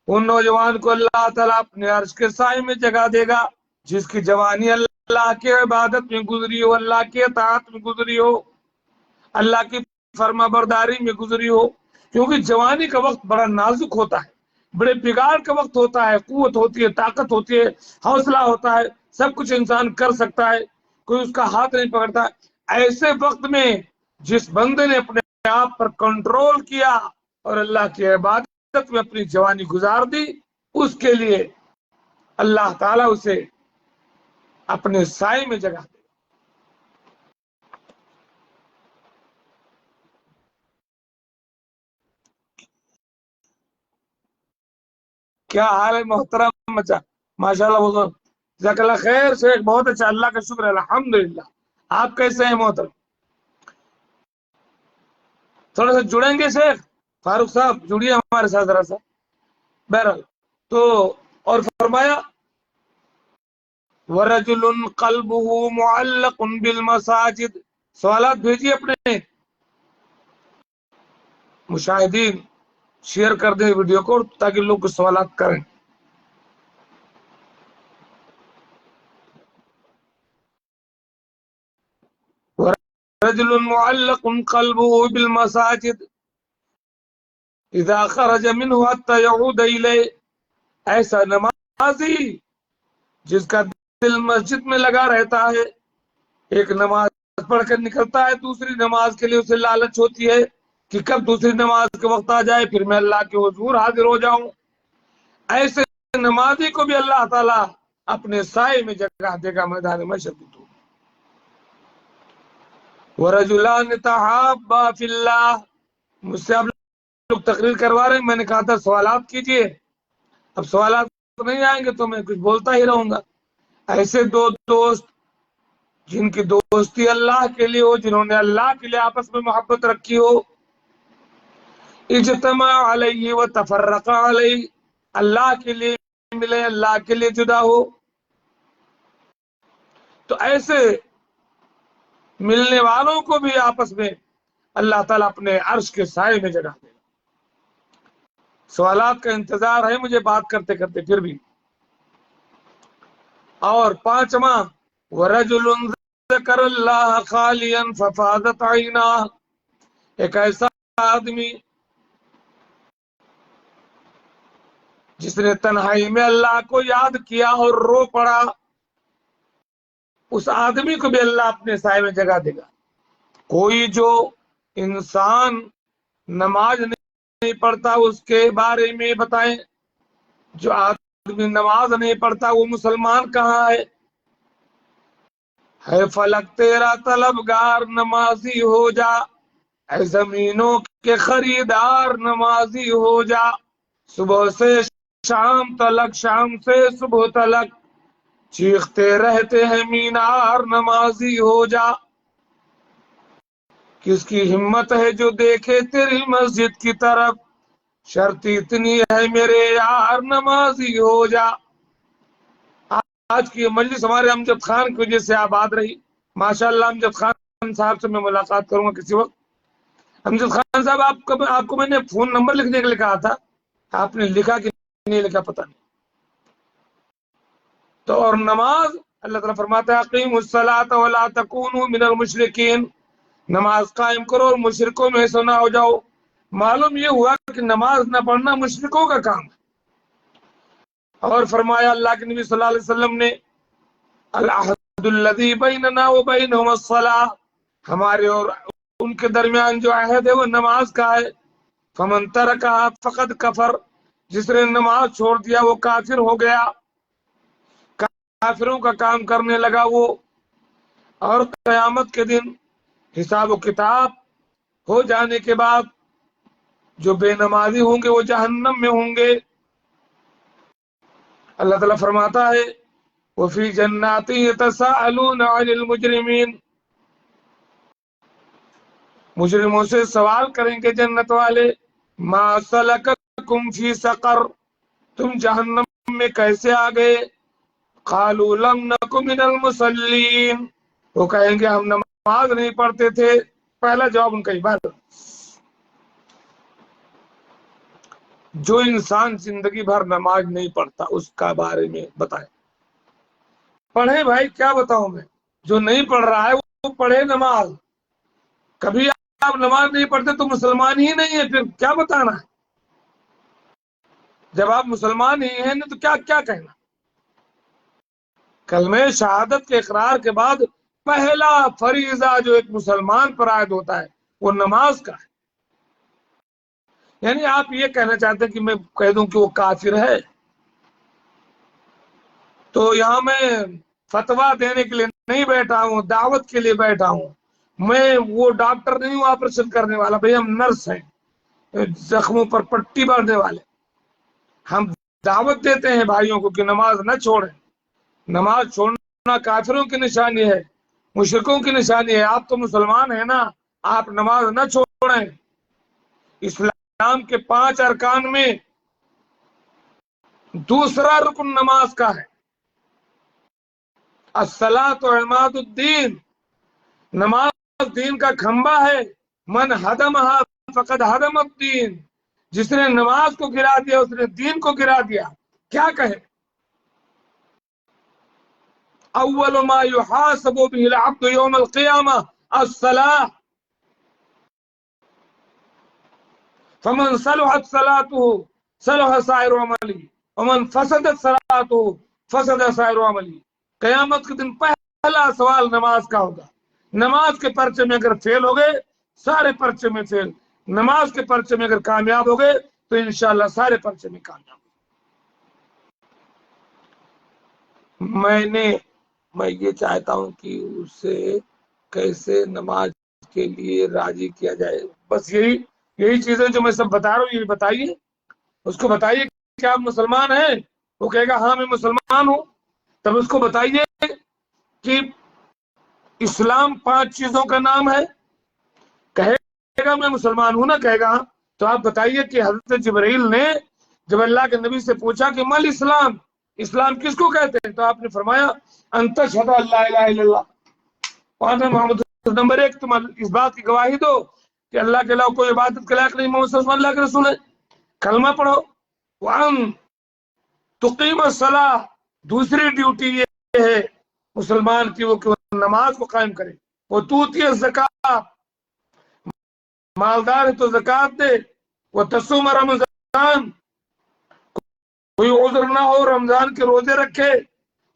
ان نوجوان کو اللہ تعالیٰ اپنے عرش کے سائے میں جگہ دے گا جس کی جوانی اللہ کے عبادت میں گزری ہو, اللہ کے اطاعت میں گزری ہو, اللہ کی فرما برداری میں گزری ہو. کیونکہ جوانی کا وقت بڑا نازک ہوتا ہے, بڑے بگاڑ کا وقت ہوتا ہے, قوت ہوتی ہے, طاقت ہوتی ہے, حوصلہ ہوتا ہے, سب کچھ انسان کر سکتا ہے, کوئی اس کا ہاتھ نہیں پکڑتا. ایسے وقت میں جس بندے نے اپنے آپ پر کنٹرول کیا اور اللہ کی عبادت میں اپنی جوانی گزار دی, اس کے لیے اللہ تعالیٰ اسے اپنے سائے میں جگہ دے. کیا حال ہے محترم بچہ؟ ماشاء اللہ بزرگ, جزاک اللہ خیر شیخ, بہت اچھا, اللہ کا شکر ہے, الحمدللہ. آپ کیسے ہیں محترم؟ تھوڑا سا جڑیں گے شیخ فاروق صاحب, جڑیے ہمارے ساتھ ذرا سا. بہرحال تو اور فرمایا ورجل قلبه معلق بالمساجد. سوالات بھیجیے اپنے مشاہدین, شیئر کر دیں ویڈیو کو تاکہ لوگ سوالات کریں. ورجل معلق قلبه بالمساجد اذا خرج منه حتى يعود الیہ. ایسا نمازی جس کا دل مسجد میں لگا رہتا ہے, ایک نماز پڑھ کر نکلتا ہے, دوسری نماز کے لیے اسے لالچ ہوتی ہے کہ کب دوسری نماز کے وقت آ جائے, پھر میں اللہ کے حضور حاضر ہو جاؤں. ایسے نمازی کو بھی اللہ تعالیٰ اپنے سائے میں جگہ دے گا میدان محشر میں. ورجلان تحابا فی اللہ. مجھ سے آپ لوگ تقریر کروا رہے ہیں, میں نے کہا تھا سوالات کیجیے. اب سوالات نہیں آئیں گے تو میں کچھ بولتا ہی رہوں گا. ایسے دو دوست جن کی دوستی اللہ کے لیے ہو, جنہوں نے اللہ کے لیے آپس میں محبت رکھی ہو, اجتماع علیہ و تفرق علیہ, اللہ کے لیے ملے, اللہ کے لیے جدا ہو, تو ایسے ملنے والوں کو بھی آپس میں اللہ تعالیٰ اپنے عرش کے سائے میں جگہ دے. سوالات کا انتظار ہے مجھے بات کرتے کرتے پھر بھی. اور پانچواں ورجل ذکر اللہ خالیا ففاضت عیناہ. ایک ایسا آدمی جس نے تنہائی میں اللہ کو یاد کیا اور رو پڑا, اس آدمی کو بھی اللہ اپنے سائے میں جگہ دے گا۔ کوئی جو انسان نماز نہیں پڑھتا اس کے بارے میں بتائیں، جو آدمی نماز نہیں پڑھتا وہ مسلمان کہاں ہے؟ ہے فلک تیرا طلبگار نمازی ہو جا، اے زمینوں کے خریدار نمازی ہو جا، صبح سے شام تلک، شام سے صبح تلک چیختے رہتے ہیں مینار نمازی ہو جا۔ کس کی ہمت ہے جو دیکھے تیری مسجد کی طرف، شرط اتنی ہے میرے یار نمازی ہو جا۔ آج کی مجلس ہمارے امجد خان کی وجہ سے آباد رہی، ماشاءاللہ۔ امجد خان صاحب سے میں ملاقات کروں گا کسی وقت۔ امجد خان صاحب آپ کو میں نے فون نمبر لکھنے کے لیے کہا تھا، آپ نے لکھا کہ نہیں لکھا پتہ نہیں۔ تو اور نماز اللہ تعالیٰ فرماتا ہے اقیموا الصلاۃ ولا تکونوا من المشرکین، نماز قائم کرو اور مشرکوں میں سے نہ ہو جاؤ۔ معلوم یہ ہوا کہ نماز نہ پڑھنا مشرکوں کا کام ہے۔ اور فرمایا اللہ کے نبی صلی اللہ علیہ وسلم نے العہد الذی بیننا وبینہم الصلاۃ، ہمارے اور ان کے درمیان جو عہد ہے وہ نماز کا ہے۔ فمن ترکھا فقد کفر، جس نے نماز چھوڑ دیا وہ کافر ہو گیا، کافروں کا کام کرنے لگا وہ۔ اور قیامت کے دن حساب و کتاب ہو جانے کے بعد جو بے نمازی ہوں گے وہ جہنم میں ہوں گے۔ اللہ تعالیٰ فرماتا ہے وفی جنات یتساءلون عن المجرمین، مجرموں سے سوال کریں گے جنت والے، ما سلککم فی سقر، تم جہنم میں کیسے آ گئے؟ قالوا لم نک من المصلین، وہ کہیں گے ہم نماز نہیں پڑھتے تھے۔ پہلا جواب ان کا عبادت۔ جو انسان زندگی بھر نماز نہیں پڑھتا اس کا بارے میں بتائیں۔ پڑھے بھائی، کیا بتاؤں میں؟ جو نہیں پڑھ رہا ہے وہ پڑھے نماز۔ کبھی آپ نماز نہیں پڑھتے تو مسلمان ہی نہیں ہے، پھر کیا بتانا ہے؟ جب آپ مسلمان ہی ہیں تو کیا کہنا؟ کلمہ شہادت کے اقرار کے بعد پہلا فریضہ جو ایک مسلمان پر عائد ہوتا ہے وہ نماز کا ہے۔ یعنی آپ یہ کہنا چاہتے ہیں کہ میں کہہ دوں کہ وہ کافر ہے؟ تو یہاں میں فتویٰ دینے کے لیے نہیں بیٹھا ہوں، دعوت کے لیے بیٹھا ہوں۔ میں وہ ڈاکٹر نہیں ہوں آپریشن کرنے والا، بھئی ہم نرس ہیں، زخموں پر پٹی باندھنے والے۔ ہم دعوت دیتے ہیں بھائیوں کو کہ نماز نہ چھوڑیں۔ نماز چھوڑنا کافروں کی نشانی ہے، مشرکوں کی نشانی ہے۔ آپ تو مسلمان ہیں نا، آپ نماز نہ چھوڑیں۔ اسلام کے 5 ارکان میں دوسرا رکن نماز کا ہے، الصلاۃ عماد الدین، نماز دین کا کھمبا ہے۔ من ہدمہا فقد ہدم الدین، جس نے نماز کو گرا دیا اس نے دین کو گرا دیا۔ کیا کہے؟ اول ما يحاسب به العبد يوم القيامة الصلاة، فمن صلحت صلاته صلح سائر عمله ومن فسدت صلاته فسد سائر عمله۔ قیامت کے دن پہلا سوال نماز کا ہوگا۔ نماز کے پرچے میں اگر فیل ہو گئے سارے پرچے میں فیل، نماز کے پرچے میں اگر کامیاب ہو گئے تو انشاءاللہ سارے پرچے میں کامیاب۔ میں یہ چاہتا ہوں کہ اسے کیسے نماز کے لیے راضی کیا جائے، بس یہی چیزیں جو میں سب بتا رہا ہوں یہ بتائیے اس کو، بتائیے کہ آپ مسلمان ہیں؟ وہ کہے گا ہاں میں مسلمان ہوں، تب اس کو بتائیے کہ اسلام 5 چیزوں کا نام ہے، کہے گا میں مسلمان ہوں نا، کہے گا ہاں۔ تو آپ بتائیے کہ حضرت جبرائیل نے جب اللہ کے نبی سے پوچھا کہ مل اسلام، اسلام کس کو کہتے ہیں، تو آپ نے فرمایا ان تشہد ان لا الہ الا اللہ وان محمد، نمبر 1 تم اس بات کی گواہی دو کہ اللہ کے علاوہ کوئی عبادت کے لائق نہیں، محمد صلی اللہ علیہ وسلم اللہ کے رسول ہے، کلمہ پڑھو۔ وان تقیم الصلاۃ، دوسری ڈیوٹی یہ ہے مسلمان کی وہ کہ نماز کو قائم کرے۔ وہ توتی الزکات، مالدار ہے تو زکات دے۔ وہ تصوم رمضان، کوئی عذر نہ ہو رمضان کے روزے رکھے۔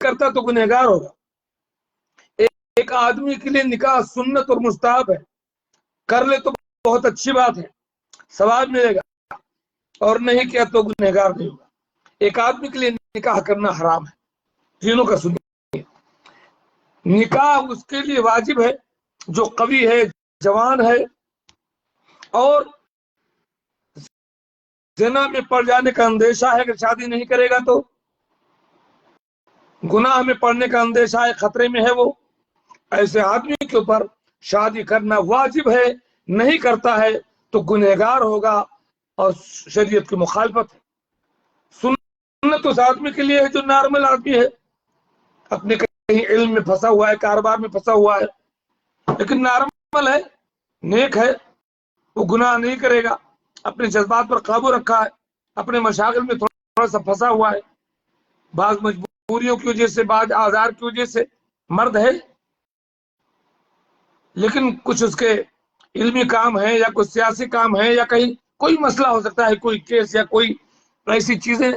کرتا تو گنہگار ہوگا. ایک آدمی کے لیے نکاح سنت اور مستحب ہے، کر لے تو بہت اچھی بات ہے، ثواب ملے گا، اور نہیں کیا تو گنہگار نہیں ہوگا. ایک آدمی کے لیے نکاح کرنا حرام ہے. تینوں کا سنیے. نکاح اس کے لیے واجب ہے جو قوی ہے، جوان ہے، اور زنا میں پڑ جانے کا اندیشہ ہے. اگر شادی نہیں کرے گا تو گناہ میں پڑنے کا اندیشہ ہے، خطرے میں ہے وہ. ایسے آدمی کے اوپر شادی کرنا واجب ہے، نہیں کرتا ہے تو گنہگار ہوگا اور شریعت کی مخالفت ہے. سنت اس آدمی کے لیے ہے جو نارمل آدمی ہے، اپنے کہیں علم میں پھنسا ہوا ہے، کاروبار میں پھنسا ہوا ہے، لیکن نارمل ہے، نیک ہے، وہ گناہ نہیں کرے گا، اپنے جذبات پر قابو رکھا ہے، اپنے مشاغل میں تھوڑا سا پھنسا ہوا ہے، بعض مجبوریوں کی وجہ سے، بعض آزار کی وجہ سے مرد ہے، لیکن کچھ اس کے علمی کام ہے یا کوئی سیاسی کام ہے یا کہیں کوئی مسئلہ ہو سکتا ہے، کوئی کیس یا کوئی ایسی چیزیں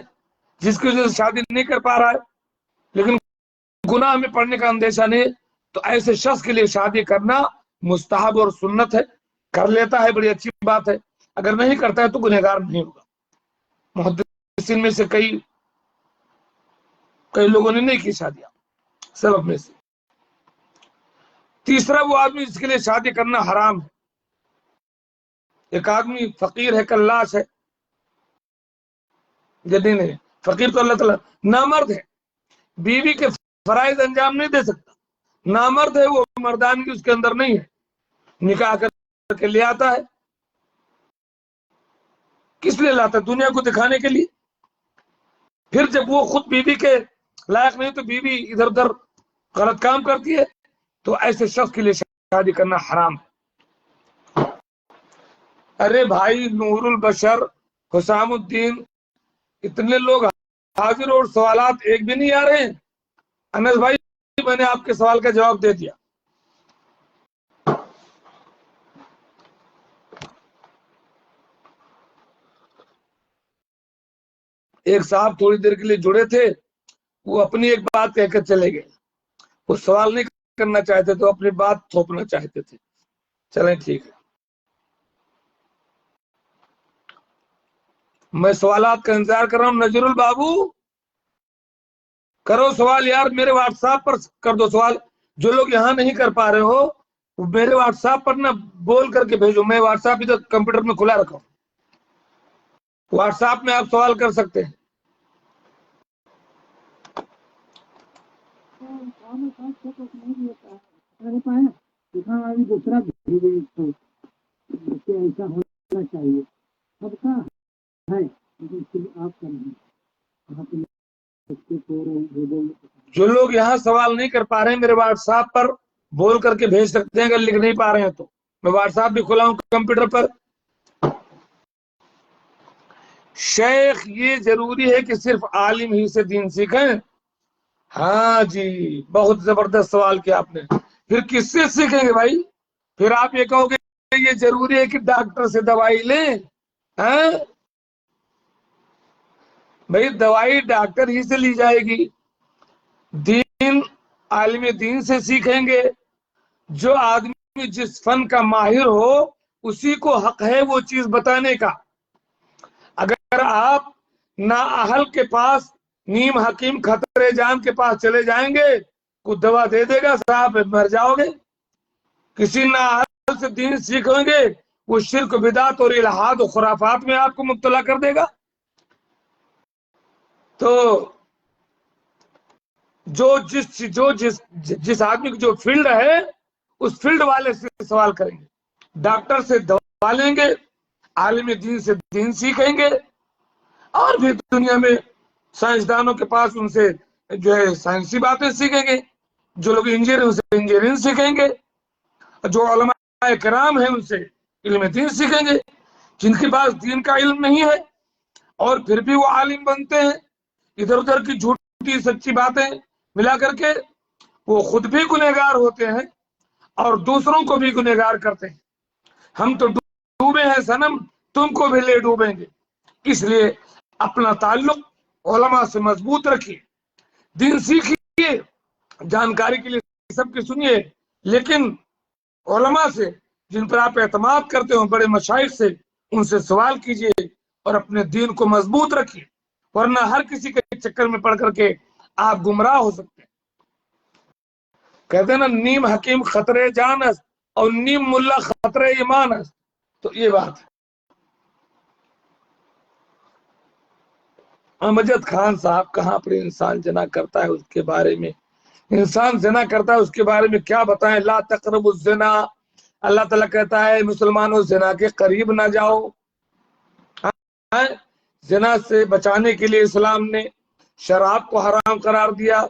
جس کی وجہ سے شادی نہیں کر پا رہا ہے، لیکن گناہ میں پڑنے کا اندیشہ نہیں، تو ایسے شخص کے لیے شادی کرنا مستحب اور سنت ہے. کر لیتا ہے بڑی اچھی بات ہے، اگر نہیں کرتا ہے تو گنہگار نہیں ہوگا. محدثین میں سے کئی لوگوں نے نہیں کی شادیاں سبب میں سے. تیسرا وہ آدمی جس کے لیے شادی کرنا حرام ہے. ایک آدمی فقیر ہے، کلاش ہے، جدید ہے، فقیر تو اللہ تعالیٰ نامرد ہے، بیوی کے فرائض انجام نہیں دے سکتا، نامرد ہے، وہ مردانگی اس کے اندر نہیں ہے، نکاح کر کے لے آتا ہے. کس لیے لاتا ہے؟ دنیا کو دکھانے کے لیے. پھر جب وہ خود بیوی کے لائق نہیں تو بیوی ادھر ادھر غلط کام کرتی ہے، تو ایسے شخص کے لیے شادی کرنا حرام ہے. ارے بھائی نور البشر، حسام الدین، اتنے لوگ حاضر اور سوالات ایک بھی نہیں آ رہے ہیں. انس بھائی میں نے آپ کے سوال کا جواب دے دیا. ایک صاحب تھوڑی دیر کے لیے جڑے تھے، وہ اپنی ایک بات کہہ کر چلے گئے، وہ سوال نہیں کرنا چاہتے تو اپنی بات تھوپنا چاہتے تھے. چلیں ٹھیک ہے، میں سوالات کا انتظار کر رہا ہوں. نذیر البابو کرو سوال یار، میرے واٹس ایپ پر کر دو سوال. جو لوگ یہاں نہیں کر پا رہے ہو وہ میرے واٹس ایپ پر نہ بول کر کے بھیجو. میں واٹس ایپ ادھر کمپیوٹر میں کھلا رکھا ہوں، واٹس ایپ میں آپ سوال کر سکتے ہیں. جو لوگ یہاں سوال نہیں کر پا رہے ہیں میرے واٹس ایپ پر بول کر کے بھیج سکتے ہیں. اگر لکھ نہیں پا رہے ہیں تو میں واٹس ایپ بھی کھلا ہوں کمپیوٹر پر. شیخ یہ ضروری ہے کہ صرف عالم ہی سے دین سیکھیں؟ ہاں جی، بہت زبردست سوال کیا آپ نے. پھر کس سے سیکھیں گے بھائی؟ پھر آپ یہ کہو گے یہ ضروری ہے کہ ڈاکٹر سے دوائی لیں؟ ہاں بھائی، دوائی ڈاکٹر ہی سے لی جائے گی، دین عالم دین سے سیکھیں گے. جو آدمی جس فن کا ماہر ہو اسی کو حق ہے وہ چیز بتانے کا. اگر آپ نااہل کے پاس، نیم حکیم خطرے جان کے پاس چلے جائیں گے، کو دوا دے دے گا، صاحب مر جاؤ گے. کسی نااہل سے دین سیکھیں گے، وہ شرک، بدعت اور الہاد و خرافات میں آپ کو مبتلا کر دے گا. تو جس آدمی کی جو فیلڈ ہے اس فیلڈ والے سے سوال کریں گے. ڈاکٹر سے دوا لیں گے، عالم دین سے دین سیکھیں گے، اور بھی دنیا میں سائنسدانوں کے پاس ان سے جو ہے سائنسی باتیں سیکھیں گے. جو لوگ انجینئر سے انجینئرنگ سیکھیں گے، جو علماء کرام ہیں ان سے علم دین سیکھیں گے. جن کے پاس دین کا علم نہیں ہے اور پھر بھی وہ عالم بنتے ہیں، ادھر ادھر کی جھوٹی سچی باتیں ملا کر کے، وہ خود بھی گنہگار ہوتے ہیں اور دوسروں کو بھی گنہگار کرتے ہیں. ہم تو ڈوبے ہیں صنم، تم کو بھی لے ڈوبیں گے. اس لیے اپنا تعلق علماء سے مضبوط رکھیے، دین سیکھیے. لیے جانکاری کے لیے سب کی سنیے، لیکن علماء سے جن پر آپ اعتماد کرتے ہو، بڑے مشائخ سے، ان سے سوال کیجئے اور اپنے دین کو مضبوط رکھیے، ورنہ ہر کسی کے چکر میں پڑ کر کے آپ گمراہ ہو سکتے ہیں۔ کہتے ہیں نا، نیم حکیم خطرے جان است اور نیم ملا خطرے ایمان است، تو یہ بات ہے۔ امجد خان صاحب کہاں پر انسان جنا کرتا ہے اس کے بارے میں، انسان زنا کرتا ہے اس کے بارے میں کیا بتائیں؟ لا تقربوا الزنا، اللہ تعالیٰ کہتا ہے مسلمانوں زنا کے قریب نہ جاؤ۔ زنا سے بچانے کے لیے اسلام نے شراب کو حرام قرار دیا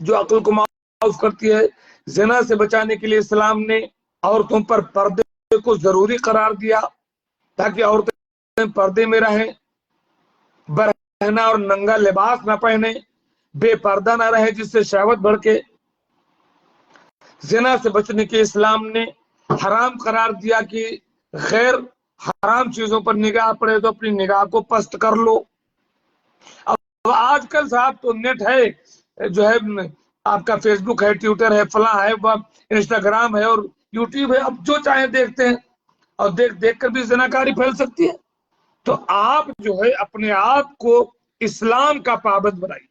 جو عقل کو معاف کرتی ہے۔ زنا سے بچانے کے لیے اسلام نے عورتوں پر پردے کو ضروری قرار دیا تاکہ عورتیں پردے میں رہیں، برہنہ اور ننگا لباس نہ پہنے، بے پردہ نہ رہے جس سے شہوت بڑھے۔ زنا سے بچنے کے اسلام نے حرام قرار دیا کہ غیر حرام چیزوں پر نگاہ پڑے تو اپنی نگاہ کو پست کر لو۔ اب آج کل صاحب تو نیٹ ہے، جو ہے آپ کا فیس بک ہے، ٹویٹر ہے، فلاں ہے، انسٹاگرام ہے اور یوٹیوب ہے، اب جو چاہیں دیکھتے ہیں اور دیکھ کر بھی زناکاری پھیل سکتی ہے۔ تو آپ جو ہے اپنے آپ کو اسلام کا پابند بنائیے،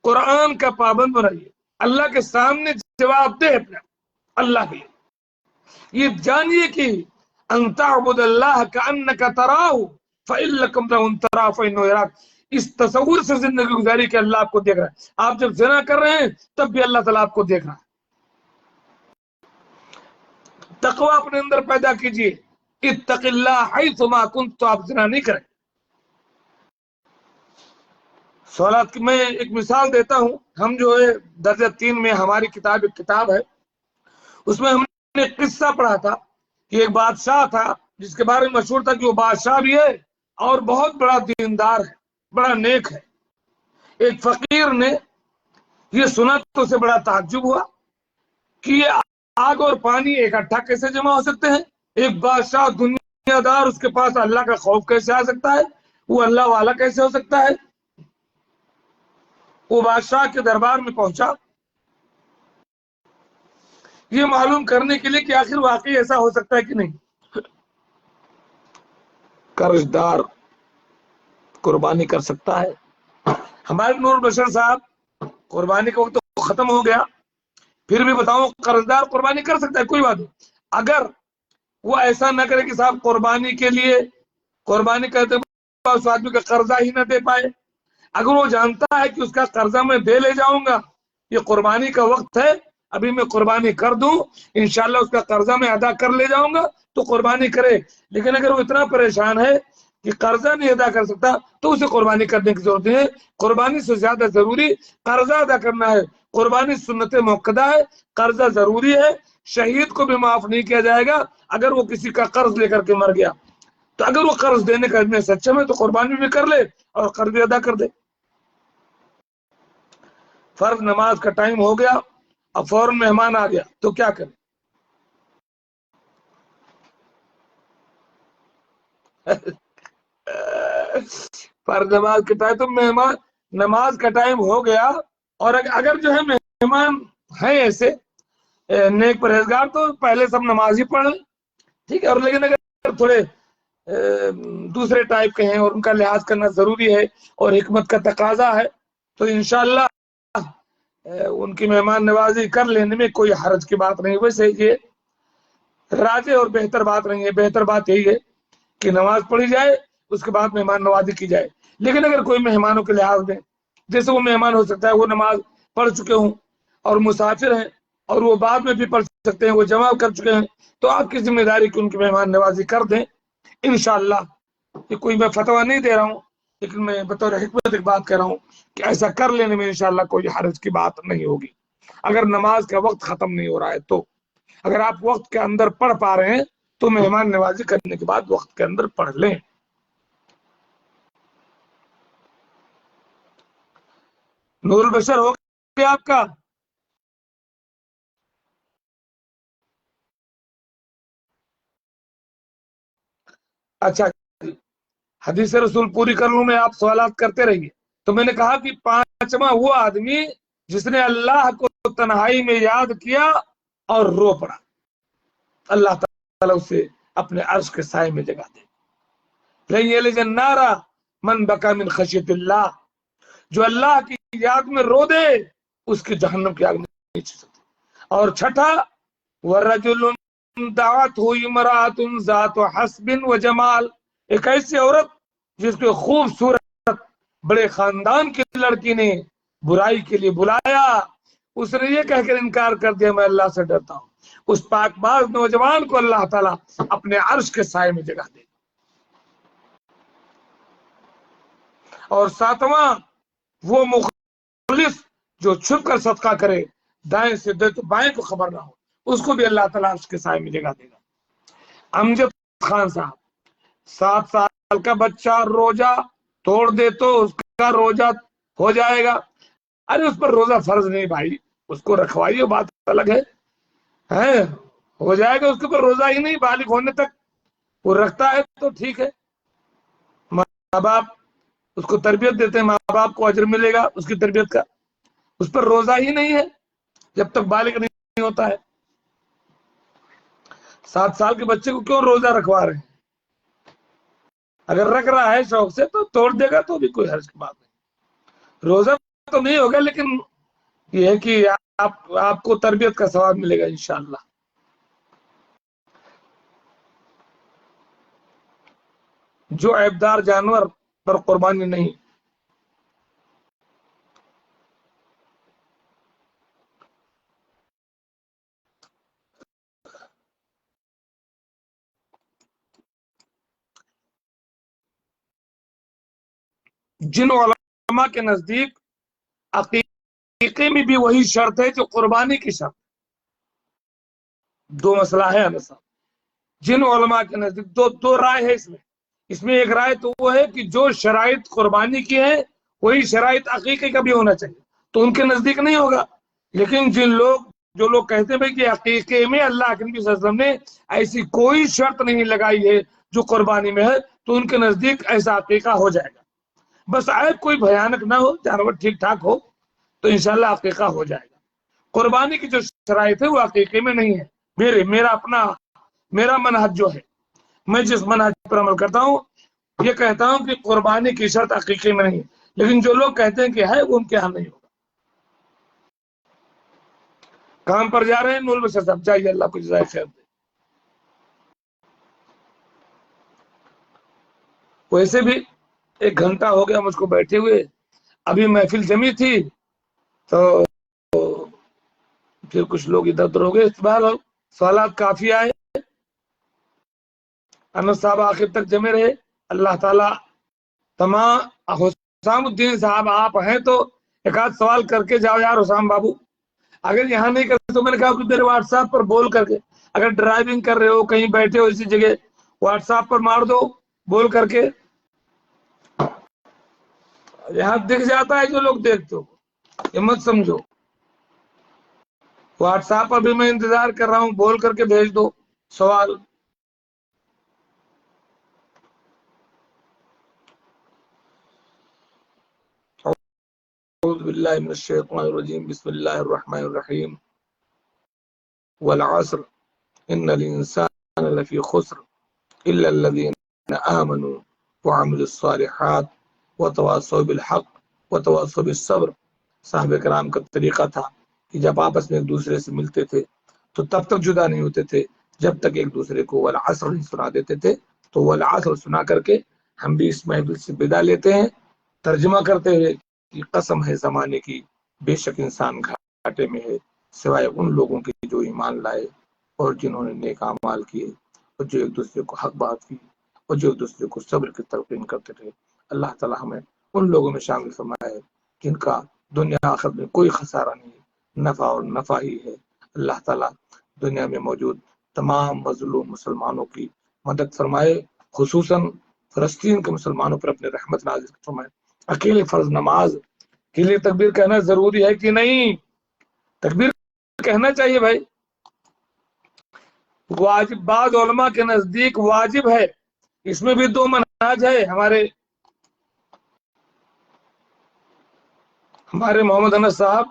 قرآن کا پابند بنائیے، اللہ کے سامنے جواب دے اپنا اللہ کے لیے۔ یہ جانیے کہ ان تعبد اللہ کانک تراہ فان لم تکن تراہ فانہ یراک، اس تصور سے زندگی گزاری کہ اللہ آپ کو دیکھ رہا ہے۔ آپ جب زنا کر رہے ہیں تب بھی اللہ تعالیٰ آپ کو دیکھ رہا ہے۔ تقوی اپنے اندر پیدا کیجیے، اتق اللہ حیث ما کنت، تو آپ زنا نہیں کریں۔ سوالات کی میں ایک مثال دیتا ہوں۔ ہم جو ہے درجہ 3 میں ہماری ایک کتاب ہے، اس میں ہم نے ایک قصہ پڑھا تھا کہ ایک بادشاہ تھا جس کے بارے میں مشہور تھا کہ وہ بادشاہ بھی ہے اور بہت بڑا دیندار ہے، بڑا نیک ہے۔ ایک فقیر نے یہ سنا تو اسے بڑا تعجب ہوا کہ یہ آگ اور پانی اکٹھا کیسے جمع ہو سکتے ہیں؟ ایک بادشاہ دنیا دار، اس کے پاس اللہ کا خوف کیسے آ سکتا ہے؟ وہ اللہ والا کیسے ہو سکتا ہے؟ وہ بادشاہ کے دربار میں پہنچا یہ معلوم کرنے کے لیے کہ آخر واقعی ایسا ہو سکتا ہے کہ نہیں۔ قرض دار قربانی کر سکتا ہے؟ ہمارے نور بشر صاحب قربانی کا وقت تو ختم ہو گیا، پھر بھی بتاؤں قرض دار قربانی کر سکتا ہے؟ کوئی بات نہیں، اگر وہ ایسا نہ کرے کہ صاحب قربانی کے لیے قربانی کرتے اس آدمی کا قرضہ ہی نہ دے پائے، اگر وہ جانتا ہے کہ اس کا قرضہ میں دے لے جاؤں گا، یہ قربانی کا وقت ہے، ابھی میں قربانی کر دوں، انشاءاللہ اس کا قرضہ میں ادا کر لے جاؤں گا، تو قربانی کرے۔ لیکن اگر وہ اتنا پریشان ہے کہ قرضہ نہیں ادا کر سکتا تو اسے قربانی کرنے کی ضرورت نہیں ہے۔ قربانی سے زیادہ ضروری قرضہ ادا کرنا ہے۔ قربانی سنت موقدہ ہے، قرضہ ضروری ہے۔ شہید کو بھی معاف نہیں کیا جائے گا اگر وہ کسی کا قرض لے کر کے مر گیا، تو اگر وہ قرض دینے کا میں سچم ہے تو قربانی بھی کر لے اور قرض بھی ادا کر دے۔ فرض نماز کا ٹائم ہو گیا، اب فوراً مہمان آ گیا تو کیا کریں؟ فرض نماز کا ٹائم تو مہمان نماز کا ٹائم ہو گیا، اور اگر جو ہے مہمان ہیں ایسے نیک پرہیزگار تو پہلے سب نماز ہی پڑھ لیں، ٹھیک ہے۔ اور لیکن اگر تھوڑے دوسرے ٹائپ کے ہیں اور ان کا لحاظ کرنا ضروری ہے اور حکمت کا تقاضا ہے تو انشاءاللہ ان کی مہمان نوازی کر لینے میں کوئی حرج کی بات نہیں۔ ویسے یہ راجح اور بہتر بات نہیں ہے، بہتر بات یہی ہے کہ نماز پڑھی جائے اس کے بعد مہمان نوازی کی جائے۔ لیکن اگر کوئی مہمانوں کے لحاظ میں، جیسے وہ مہمان ہو سکتا ہے وہ نماز پڑھ چکے ہوں اور مسافر ہیں اور وہ بعد میں بھی پڑھ سکتے ہیں، وہ جمع کر چکے ہیں، تو آپ کی ذمہ داری کہ ان کی مہمان نوازی کر دیں انشاءاللہ۔ یہ کوئی میں فتویٰ نہیں دے رہا ہوں، لیکن میں بطور حکمت ایک بات کہہ رہا ہوں کہ ایسا کر لینے میں انشاءاللہ کوئی حرج کی بات نہیں ہوگی اگر نماز کا وقت ختم نہیں ہو رہا ہے تو۔ اگر آپ وقت کے اندر پڑھ پا رہے ہیں تو مہمان نوازی کرنے کے بعد وقت کے اندر پڑھ لیں۔ نور البشر ہو گیا آپ کا؟ اچھا، حدیث رسول پوری کر لوں میں، آپ سوالات کرتے رہیے۔ تو میں نے کہا کہ پانچواں وہ آدمی جس نے اللہ کو تنہائی میں یاد کیا اور رو پڑا، اللہ تعالیٰ اسے اپنے عرش کے سائے میں جگہ دے۔ لن یلج النار من بکا من خشیت اللہ، جو اللہ کی یاد میں رو دے اس کی جہنم کی آگ نہیں چھو سکتی۔ اور چھٹا، ورجل دعته امرأة ذات حسب و جمال، ایک ایسی عورت جس کو خوبصورت بڑے خاندان کی لڑکی نے برائی کے لیے بلایا، اس نے یہ کہہ کر انکار کر دیا میں اللہ سے ڈرتا ہوں، اس پاک باز نوجوان کو اللہ تعالیٰ اپنے عرش کے سائے میں جگہ دے۔ اور ساتواں، وہ مخلص جو چھپ کر صدقہ کرے، دائیں سے دے تو بائیں کو خبر نہ ہو، اس کو بھی اللہ تعالیٰ عرش کے سائے میں جگہ دے گا۔ امجد خان صاحب، 7 سال کا بچہ روزہ توڑ دے تو اس کا روزہ ہو جائے گا؟ ارے اس پر روزہ فرض نہیں بھائی، اس کو رکھوائیے، بات الگ ہے، ہو جائے گا، اس کے اوپر روزہ ہی نہیں، بالغ ہونے تک وہ رکھتا ہے تو ٹھیک ہے، ماں باپ اس کو تربیت دیتے ہیں، ماں باپ کو اجر ملے گا اس کی تربیت کا، اس پر روزہ ہی نہیں ہے جب تک بالغ نہیں ہوتا ہے۔ 7 سال کے بچے کو کیوں روزہ رکھوا رہے ہیں؟ اگر رکھ رہا ہے شوق سے تو توڑ دے گا تو بھی کوئی حرج کی بات نہیں، روزہ تو نہیں ہوگا لیکن یہ ہے کہ آپ کو تربیت کا ثواب ملے گا انشاءاللہ۔ جو عیبدار جانور پر قربانی نہیں، جن علماء کے نزدیک عقیقے میں بھی وہی شرط ہے جو قربانی کی شرط، دو مسئلہ ہے ہمیشہ، جن علماء کے نزدیک دو رائے ہے اس میں ایک رائے تو وہ ہے کہ جو شرائط قربانی کی ہے وہی شرائط عقیقے کا بھی ہونا چاہیے، تو ان کے نزدیک نہیں ہوگا، لیکن جو لوگ کہتے ہیں کہ عقیقے میں اللہ کے نبی صلی اللہ علیہ وسلم نے ایسی کوئی شرط نہیں لگائی ہے جو قربانی میں ہے، تو ان کے نزدیک ایسا عقیقہ ہو جائے گا، بس عیب کوئی بھیانک نہ ہو، جانور ٹھیک ٹھاک ہو تو انشاءاللہ عقیقہ ہو جائے گا۔ قربانی کی جو شرائط ہے وہ عقیقے میں نہیں ہے، میرا منہج جو ہے، میں جس منہج پر عمل کرتا ہوں یہ کہتا ہوں کہ قربانی کی شرط عقیقے میں نہیں ہے، لیکن جو لوگ کہتے ہیں کہ ہے وہ ان کے ہاں نہیں ہوگا۔ کام پر جا رہے ہیں نور بشر صاحب، چاہیے اللہ کو جزائے خیر دے۔ ویسے بھی 1 گھنٹہ ہو گیا مجھ کو بیٹھے ہوئے، ابھی محفل جمی تھی تو پھر کچھ لوگ ادھر ادھر ہو گئے، سوالات کافی آئے، انس صاحب آخر تک جمے رہے، اللہ تعالیٰ تمام، حسام الدین صاحب آپ ہیں تو ایک آدھ سوال کر کے جاؤ یار حسام بابو، اگر یہاں نہیں کرتے تو میں نے کہا کہ میرے واٹس ایپ پر بول کر کے، اگر ڈرائیونگ کر رہے ہو کہیں بیٹھے ہو اسی جگہ واٹس ایپ پر مار دو بول کر کے، یہاں دکھ جاتا ہے جو لوگ دیکھتے ہو، یہ مت سمجھو، واٹس ایپ پر بھی میں انتظار کر رہا ہوں، بول کر کے بھیج دو سوال۔ اعوذ باللہ من الشیطان الرجیم، بسم اللہ الرحمن الرحیم، والعصر ان الانسان لفی خسر الا الذین آمنوا وعملوا الصالحات وتواصوا بالحق وتواصوا بالصبر۔ صحابہ کرام کا طریقہ تھا کہ جب آپس میں ایک دوسرے سے ملتے تھے تو تب تک جدا نہیں ہوتے تھے جب تک ایک دوسرے کو والعصر نہیں سنا دیتے تھے، تو والعصر سنا کر کے ہم بھی اس محفل سے بدا لیتے ہیں، ترجمہ کرتے ہوئے کہ قسم ہے زمانے کی، بے شک انسان گھاٹے میں ہے سوائے ان لوگوں کے جو ایمان لائے اور جنہوں نے نیک اعمال کیے اور جو ایک دوسرے کو حق بات کی اور جو ایک دوسرے کو صبر کی تلقین کرتے رہے۔ اللہ تعالی ہمیں ان لوگوں میں شامل فرمائے جن کا دنیا آخرت میں کوئی خسارہ نہیں، نفع اور نفع ہی ہے۔ اللہ تعالی دنیا میں موجود تمام مظلوم مسلمانوں کی مدد فرمائے، خصوصاً فلسطین کے مسلمانوں پر اپنے رحمت نازل فرمائے۔ اکیلے فرض نماز کے لیے تکبیر کہنا ضروری ہے کہ نہیں؟ تکبیر کہنا چاہیے بھائی، واجب، بعض علماء کے نزدیک واجب ہے، اس میں بھی 2 منہج ہے، ہمارے محمد انس صاحب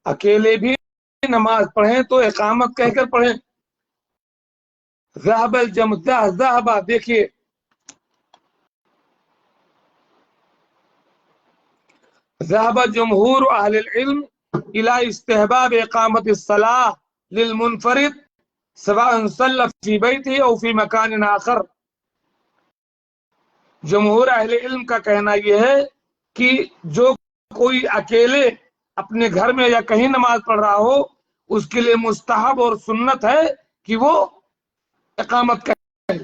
اکیلے بھی نماز پڑھیں تو اقامت کہہ کر پڑھیں. ذهب الجمع ذهب دیکھیے ذهب جمهور اهل العلم الى استحباب اقامت الصلاة للمنفرد سواء صلى في بيته او في مكان آخر. جمہور اہل علم کا کہنا یہ ہے کہ جو کوئی اکیلے اپنے گھر میں یا کہیں نماز پڑھ رہا ہو اس کے لیے مستحب اور سنت ہے کہ وہ اقامت کہے.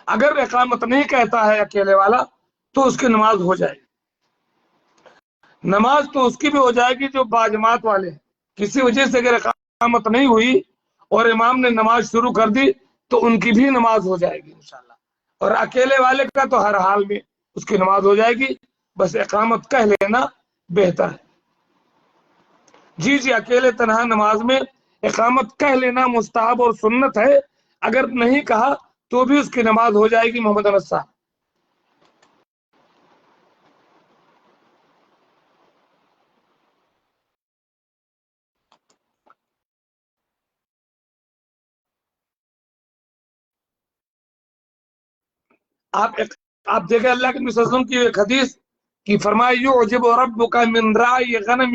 اگر اقامت نہیں کہتا ہے اکیلے والا تو اس کی نماز ہو جائے گی. نماز تو اس کی بھی ہو جائے گی جو باجماعت والے. کسی وجہ سے اگر اقامت نہیں ہوئی اور امام نے نماز شروع کر دی تو ان کی بھی نماز ہو جائے گی انشاءاللہ. اور اکیلے والے کا تو ہر حال میں اس کی نماز ہو جائے گی. بس اقامت کہہ لینا بہتر ہے. جی اکیلے تنہا نماز میں اقامت کہہ لینا مستحب اور سنت ہے. اگر نہیں کہا تو بھی اس کی نماز ہو جائے گی. محمد انس صاحب آپ دیکھیں اللہ کے نبی صلی اللہ علیہ وسلم کی ایک حدیث کی فرمایا یعجب ربک من راعی غنم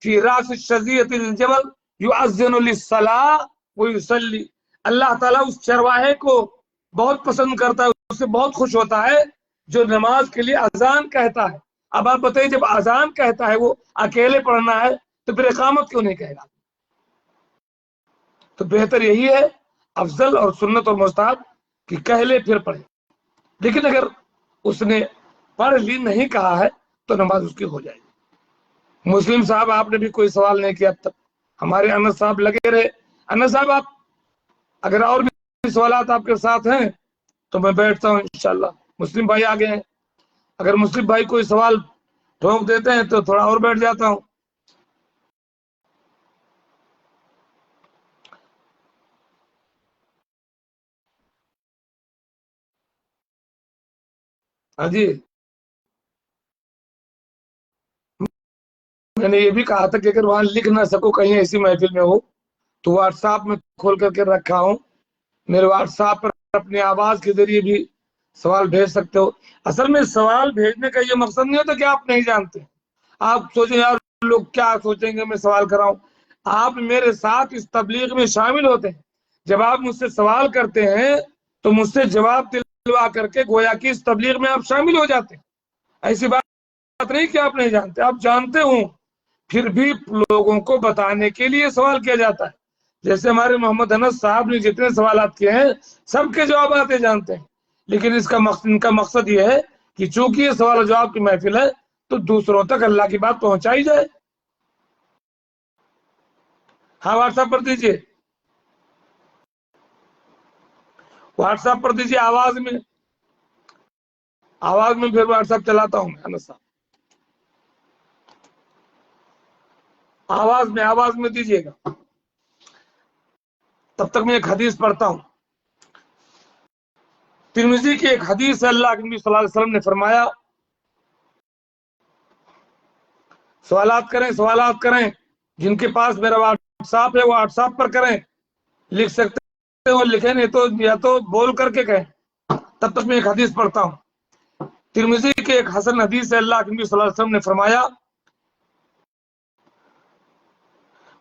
فی راس الشذیۃ الجبل یؤذن للصلاۃ ویصلی. اللہ تعالیٰ اس چرواہے کو بہت پسند کرتا ہے, اس سے بہت خوش ہوتا ہے جو نماز کے لیے اذان کہتا ہے. اب آپ بتائیے جب اذان کہتا ہے وہ اکیلے پڑھنا ہے تو پھر اقامت کیوں نہیں کہے گا؟ تو بہتر یہی ہے افضل اور سنت اور مستحب کہ کہہ لے پھر پڑھے. لیکن اگر اس نے پڑھ لی نہیں کہا ہے تو نماز اس کی ہو جائے گی. مسلم صاحب آپ نے بھی کوئی سوال نہیں کیا اب تک. ہمارے انس صاحب لگے رہے. انس صاحب آپ اگر اور بھی سوالات آپ کے ساتھ ہیں تو میں بیٹھتا ہوں انشاءاللہ. مسلم بھائی آگے ہیں, اگر مسلم بھائی کوئی سوال ٹھوک دیتے ہیں تو تھوڑا اور بیٹھ جاتا ہوں. ہاں جی, میں نے یہ بھی کہا تھا کہ اگر وہاں لکھ نہ سکو کہیں ایسی محفل میں ہو تو واٹس ایپ میں کھول کر کے رکھا ہوں. میرے واٹس ایپ پر اپنی آواز کے ذریعے بھی سوال بھیج سکتے ہو. اصل میں سوال بھیجنے کا یہ مقصد نہیں ہوتا کہ آپ نہیں جانتے. آپ سوچیں یار لوگ کیا سوچیں گے میں سوال کر رہا ہوں. آپ میرے ساتھ اس تبلیغ میں شامل ہوتے ہیں. جب آپ مجھ سے سوال کرتے ہیں تو مجھ سے جواب دلوا کر کے گویا کہ اس تبلیغ میں آپ شامل ہو جاتے ہیں. ایسی بات نہیں کہ آپ نہیں جانتے, آپ جانتے ہوں پھر بھی لوگوں کو بتانے کے لیے سوال کیا جاتا ہے. جیسے ہمارے محمد انس صاحب نے جتنے سوالات کیے ہیں سب کے جوابات جانتے ہیں. لیکن ان کا مقصد یہ ہے کہ چونکہ یہ سوال و جواب کی محفل ہے تو دوسروں تک اللہ کی بات پہنچائی جائے. ہاں واٹس ایپ پر دیجیے, واٹس ایپ پر دیجیے آواز میں پھر واٹس ایپ چلاتا ہوں میں. انس صاحب آواز میں دیجیے گا. تب تک میں ایک حدیث پڑھتا ہوں. ترمذی کی ایک حدیث ہے, اللہ کے نبی صلی اللہ علیہ وسلم نے فرمایا سوالات کریں جن کے پاس میرا واٹس ایپ ہے وہ واٹس ایپ پر کریں. لکھ سکتے ہو لکھیں, نہیں تو یا تو بول کر کے کہیں. تب تک میں ایک حدیث پڑھتا ہوں. ترمذی کے ایک حسن حدیث ہے, اللہ کے نبی صلی اللہ علیہ وسلم نے فرمایا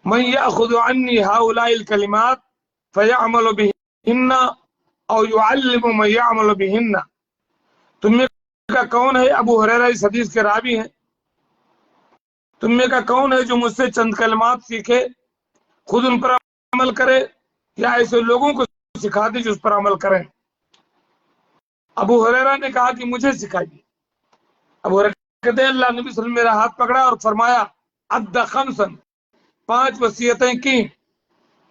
من يأخذ عني هؤلاء الكلمات فيعمل بهن او يعلم من يعمل بهن. تم میں کا کون ہے, ابو ہریرہ اس حدیث کے راوی ہیں, تم میں کا کون ہے جو مجھ سے چند کلمات سیکھے خود ان پر عمل کرے یا ایسے لوگوں کو سکھا دے جو اس پر عمل کریں. ابو ہریرہ نے کہا کہ مجھے سکھائیے. ابو ہریرہ کہتے ہیں اللہ نبی صلی اللہ علیہ وسلم میرا ہاتھ پکڑا اور فرمایا عد خمسا, 5 وصیتیں کی.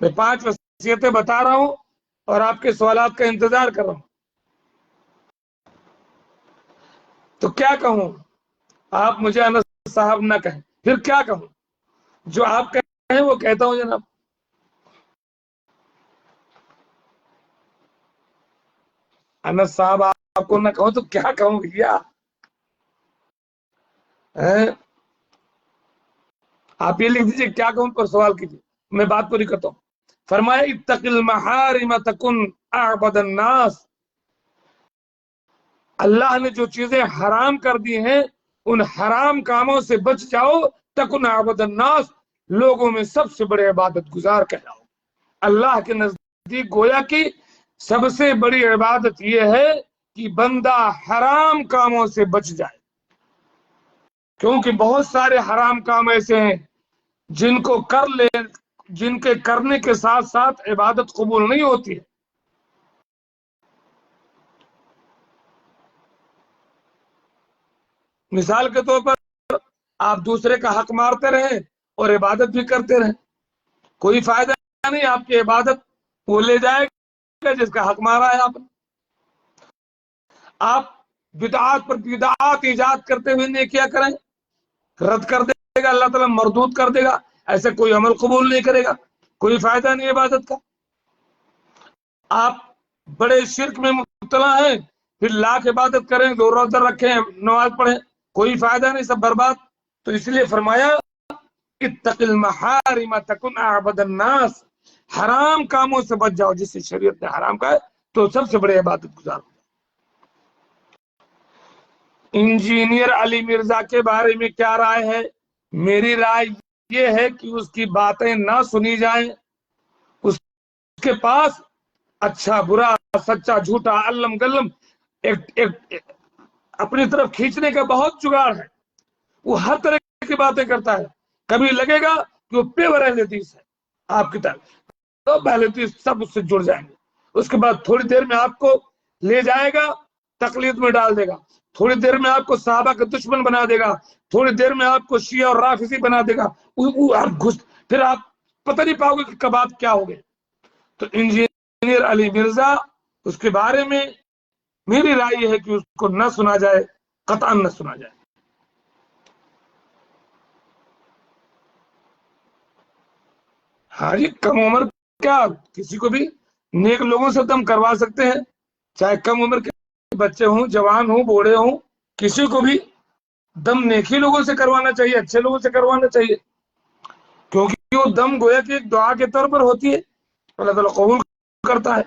میں 5 وصیتیں بتا رہا ہوں اور آپ کے سوالات کا انتظار کر رہا ہوں. تو کیا کہوں, آپ مجھے انس صاحب نہ کہیں, پھر کیا کہوں؟ جو آپ کہیں وہ کہتا ہوں جناب. انس صاحب آپ کو نہ کہوں تو کیا کہوں بھیا. آپ یہ لکھ دیجئے کیا کہوں پر سوال کیجئے، میں بات پوری کرتا ہوں۔ فرمایا اتق المحارم تکن اعبد الناس، اللہ نے جو چیزیں حرام کر دی ہیں ان حرام کاموں سے بچ جاؤ، تکن اعبد الناس، لوگوں میں سب سے بڑے عبادت گزار کہلاؤ۔ اللہ کے نزدیک گویا کی سب سے بڑی عبادت یہ ہے کہ بندہ حرام کاموں سے بچ جائے، کیونکہ بہت سارے حرام کام ایسے ہیں جن کو کر لے، جن کے کرنے کے ساتھ ساتھ عبادت قبول نہیں ہوتی ہے۔ مثال کے طور پر آپ دوسرے کا حق مارتے رہیں اور عبادت بھی کرتے رہیں، کوئی فائدہ نہیں، آپ کی عبادت وہ لے جائے گا جس کا حق مارا ہے آپ نے۔ آپ بدعات پر بدعات ایجاد کرتے ہوئے نیکیاں کریں، رد کر دے گا اللہ تعالیٰ، مردود کر دے گا، ایسے کوئی عمل قبول نہیں کرے گا، کوئی فائدہ نہیں عبادت کا۔ آپ بڑے شرک میں مبتلا ہیں، پھر لاکھ عبادت کریں، دو روزہ رکھیں، نماز پڑھیں، کوئی فائدہ نہیں، سب برباد۔ تو اس لیے فرمایا اتق المحارم تکن اعبد الناس، حرام کاموں سے بچ جاؤ، جس سے شریعت نے حرام کہا ہے تو سب سے بڑے عبادت گزار۔ انجینئر علی مرزا کے بارے میں کیا رائے ہے؟ میری رائے یہ ہے کہ اس کی باتیں نہ سنی جائیں، اس کے پاس اچھا برا سچا جھوٹا علم گلم اپنی طرف کھینچنے کا بہت جگاڑ ہے، وہ ہر طرح کی باتیں کرتا ہے۔ کبھی لگے گا کہ وہ پیور اہل حدیث ہے آپ کی طرف، تو اہل حدیث سب اس سے جڑ جائیں گے، اس کے بعد تھوڑی دیر میں آپ کو لے جائے گا تقلید میں ڈال دے گا، تھوڑی دیر میں آپ کو صحابہ کا دشمن بنا دے گا، تھوڑی دیر میں آپ کو شیعہ اور رافضی بنا دے گا، پھر آپ پتہ نہیں پاؤ گے کہ کب آپ کیا ہو گئے۔ تو انجینئر علی مرزا، اس کے بارے میں میری رائے یہ ہے کہ اس کو نہ سنا جائے، قطعا نہ سنا جائے۔ ہاں جی، کم عمر کیا کسی کو بھی نیک لوگوں سے دم کروا سکتے ہیں، چاہے کم عمر کے بچے ہوں، جوان ہوں، بوڑھے ہوں، کسی کو بھی دم نیکی لوگوں سے کروانا چاہیے، اچھے لوگوں سے کروانا چاہیے، کیونکہ وہ دم گویا کہ ایک دعا کے طور پر ہوتی ہے، اللہ تعالیٰ قبول کرتا ہے۔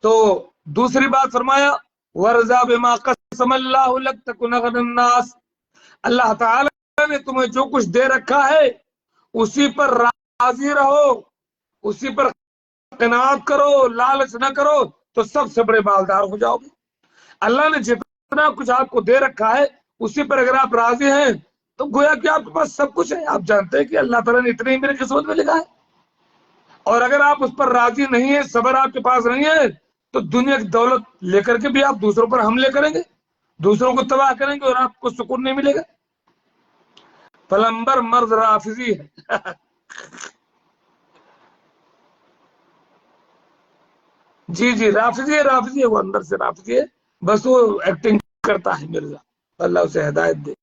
تو دوسری بات فرمایا ورضا بما قسم اللہ لک تکن اغنی الناس، اللہ تعالیٰ نے تمہیں جو کچھ دے رکھا ہے اسی پر راضی رہو، اسی پر قناعت کرو، لالچ نہ کرو تو سب سے بڑے مالدار ہو جاؤ گے۔ اللہ نے جتنا کچھ آپ کو دے رکھا ہے اسی پر اگر آپ راضی ہیں تو گویا کہ آپ کے پاس سب کچھ ہے۔ آپ جانتے ہیں کہ اللہ تعالیٰ نے اتنے ہی میری قسمت میں لکھا ہے، اور اگر آپ اس پر راضی نہیں ہیں، صبر آپ کے پاس نہیں ہے، تو دنیا کی دولت لے کر کے بھی آپ دوسروں پر حملے کریں گے، دوسروں کو تباہ کریں گے، اور آپ کو سکون نہیں ملے گا۔ پلمبر مرد رافضی ہے جی جی، رافضی ہے، وہ اندر سے رافضی ہے، بس وہ ایکٹنگ کرتا ہے مرزا، اللہ اسے ہدایت دے۔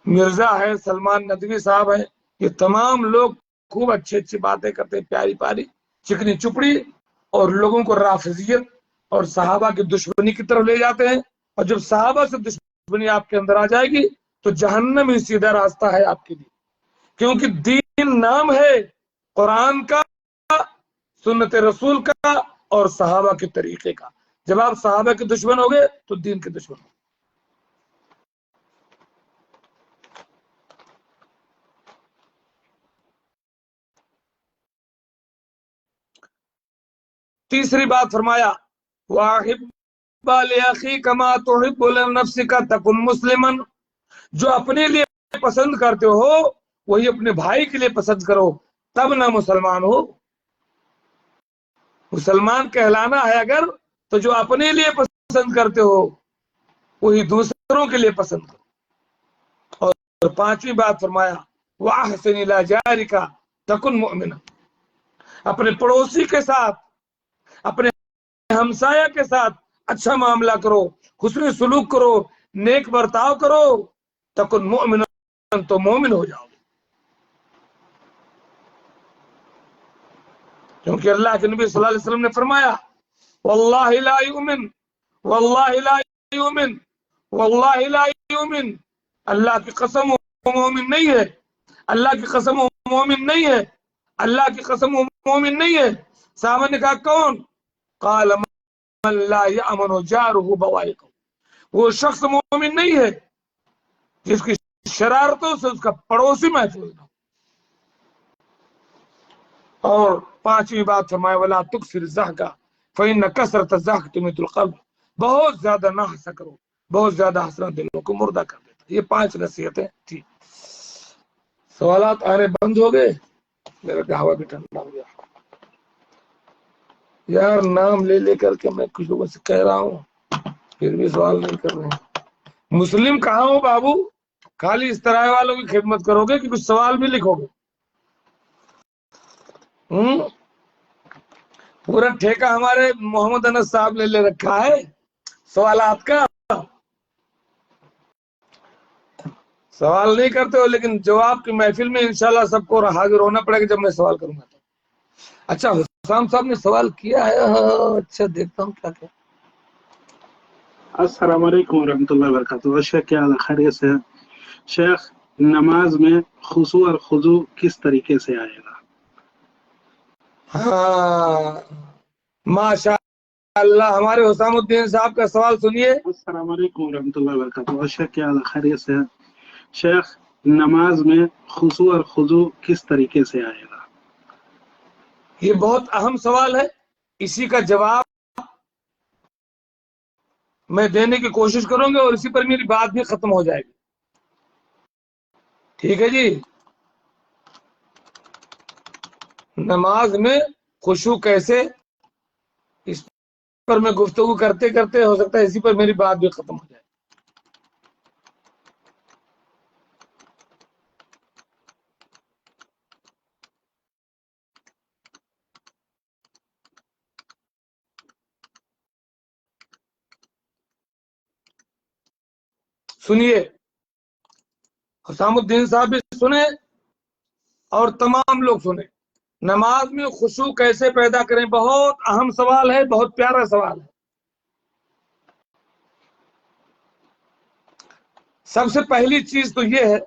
مرزا ہے، سلمان ندوی صاحب ہیں، یہ تمام لوگ خوب اچھی اچھی باتیں کرتے ہیں، پیاری پیاری چکنی چپڑی، اور لوگوں کو رافضیت اور صحابہ کی دشمنی کی طرف لے جاتے ہیں، اور جب صحابہ سے دشمنی آپ کے اندر آ جائے گی تو جہنم ہی سیدھا راستہ ہے آپ کے لیے، کیونکہ دین نام ہے قرآن کا، سنت رسول کا اور صحابہ کے طریقے کا۔ جب آپ صحابہ کے دشمن ہو گئے تو دین کے دشمن ہو گئے۔ تیسری بات فرمایا وَأَحِبَّ لِأَخِيكَ مَا تُحِبُّ لِنَفْسِكَ تَكُنْ مُسْلِمًا، جو اپنے لیے پسند کرتے ہو وہی اپنے بھائی کے لیے پسند کرو، تب نہ مسلمان ہو۔ مسلمان کہلانا ہے اگر تو جو اپنے لیے پسند کرتے ہو وہی دوسروں کے لیے پسند کرو۔ اور پانچویں بات فرمایا وَأَحْسِنْ إِلَىٰ جَارِكَ تَكُنْ مُؤْمِنًا، اپنے پڑوسی کے ساتھ، اپنے ہمسایہ کے ساتھ اچھا معاملہ کرو، حسن سلوک کرو، نیک برتاؤ کرو، تکن مؤمن، تو مومن ہو جاؤ گے۔ کیونکہ اللہ کے نبی صلی اللہ علیہ وسلم نے فرمایا واللہ لا یؤمن واللہ لا یؤمن واللہ لا یؤمن، اللہ کی قسم وہ مومن نہیں ہے، اللہ کی قسم وہ مومن نہیں ہے، اللہ کی قسم وہ مومن نہیں ہے۔ صحابہ نے کہا کون؟ قال من لا یأمن جارہ بوائقہ، وہ شخص مومن نہیں ہے جس کی شرارتوں سے اس کا پڑوسی محفوظ نہ ہو۔ اور پانچویں بات فرمایا ولا تکثر الضحک فإن کثرۃ الضحک تمیت القلب، بہت زیادہ نہ ہنسا کرو، بہت زیادہ ہنسنا دلوں کو مردہ کر دیتا۔ یہ 5 نصیحتیں تھی۔ سوالات آنے بند ہو گئے، میرا قہوہ بھی ٹھنڈا ہو گیا۔ یار نام لے لے کر کے میں کچھ لوگوں سے کہہ رہا ہوں، پھر بھی سوال نہیں کر رہے ہیں۔ مسلم کہاں ہو بابو؟ خالی اس طرح والوں کی خدمت کرو گے کہ کچھ سوال بھی لکھو گے؟ پورا ٹھیکہ ہمارے محمد انس صاحب نے لے رکھا ہے سوالات کا۔ سوال نہیں کرتے ہو، لیکن جواب کی محفل میں انشاءاللہ سب کو حاضر ہونا پڑے گا جب میں سوال کروں گا تو۔ اچھا حسام صاحب نے سوال کیا ہے، اچھا دیکھتا ہوں کیا کیا۔ السلام علیکم ورحمۃ اللہ وبرکاتہ۔ شیخ کیا حال ہے؟ خیریت سے ہے؟ شیخ نماز میں خشوع اور خضوع کس طریقے سے آئے گا؟ ہاں ماشاء اللہ، ہمارے حسام الدین صاحب کا سوال سنیے۔ السلام علیکم ورحمۃ اللہ وبرکاتہ۔ شیخ کیا حال ہے؟ خیریت سے ہے؟ شیخ نماز میں خشوع اور خضوع کس طریقے سے آئے گا؟ یہ بہت اہم سوال ہے، اسی کا جواب میں دینے کی کوشش کروں گا اور اسی پر میری بات بھی ختم ہو جائے گی۔ ٹھیک ہے جی؟ نماز میں خشوع کیسے، اس پر میں گفتگو کرتے کرتے ہو سکتا ہے اسی پر میری بات بھی ختم ہو جائے۔ سنیے، حسام الدین صاحب بھی سنیں اور تمام لوگ سنیں۔ نماز میں خشوع کیسے پیدا کریں، بہت اہم سوال ہے، بہت پیارا سوال ہے۔ سب سے پہلی چیز تو یہ ہے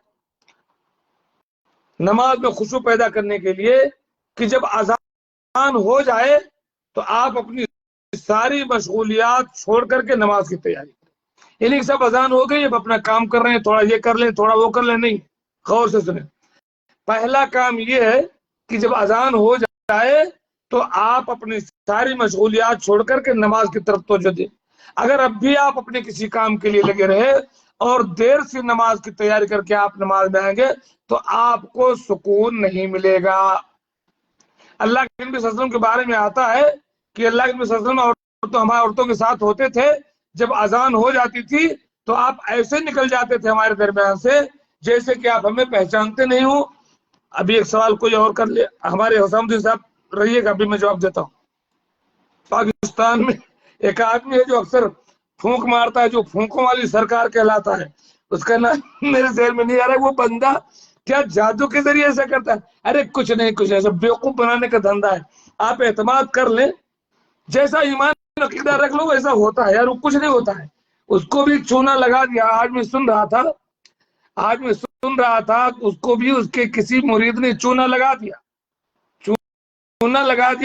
نماز میں خشوع پیدا کرنے کے لیے کہ جب اذان ہو جائے تو آپ اپنی ساری مشغولیات چھوڑ کر کے نماز کی تیاری کریں۔ یعنی سب اذان ہو گئی، اب اپنا کام کر رہے ہیں، تھوڑا یہ کر لیں تھوڑا وہ کر لیں، نہیں، غور سے سنیں۔ پہلا کام یہ ہے کہ جب اذان ہو جائے تو آپ اپنی ساری مشغولیات چھوڑ کر کے نماز کی طرف توجہ دیں۔ اگر اب بھی آپ اپنے کسی کام کے لیے لگے رہے اور دیر سے نماز کی تیاری کر کے آپ نماز میں آئیں گے تو آپ کو سکون نہیں ملے گا۔ اللہ کے نبی صلی اللہ علیہ وسلم کے بارے میں آتا ہے کہ اللہ کے نبی صلی اللہ علیہ وسلم ہمارے عورتوں کے ساتھ ہوتے تھے، جب اذان ہو جاتی تھی تو آپ ایسے نکل جاتے تھے ہمارے درمیان سے جیسے کہ آپ ہمیں پہچانتے نہیں ہو۔ ابھی ایک سوال کوئی اور کر لے، ہمارے حسام الدین صاحب رہیے گا، ابھی میں جواب دیتا ہوں۔ پاکستان میں ایک آدمی ہے جو اکثر پھونک مارتا ہے، جو پھونکوں والی سرکار کہلاتا ہے، اس کا نام میرے ذہن میں نہیں آ رہا ہے۔ وہ بندہ کیا جادو کے ذریعے ایسا کرتا ہے؟ ارے کچھ نہیں، کچھ ایسا بیوقوف بنانے کا دھندا ہے۔ آپ اعتماد کر لیں، جیسا ایمان عقیدہ رکھ لو ویسا ہوتا ہے یار، وہ کچھ نہیں ہوتا ہے۔ اس کو بھی چونا لگا دیا۔ آج میں سن رہا تھا اس کو بھی اس کے کسی مرید نے چونا لگا دیا،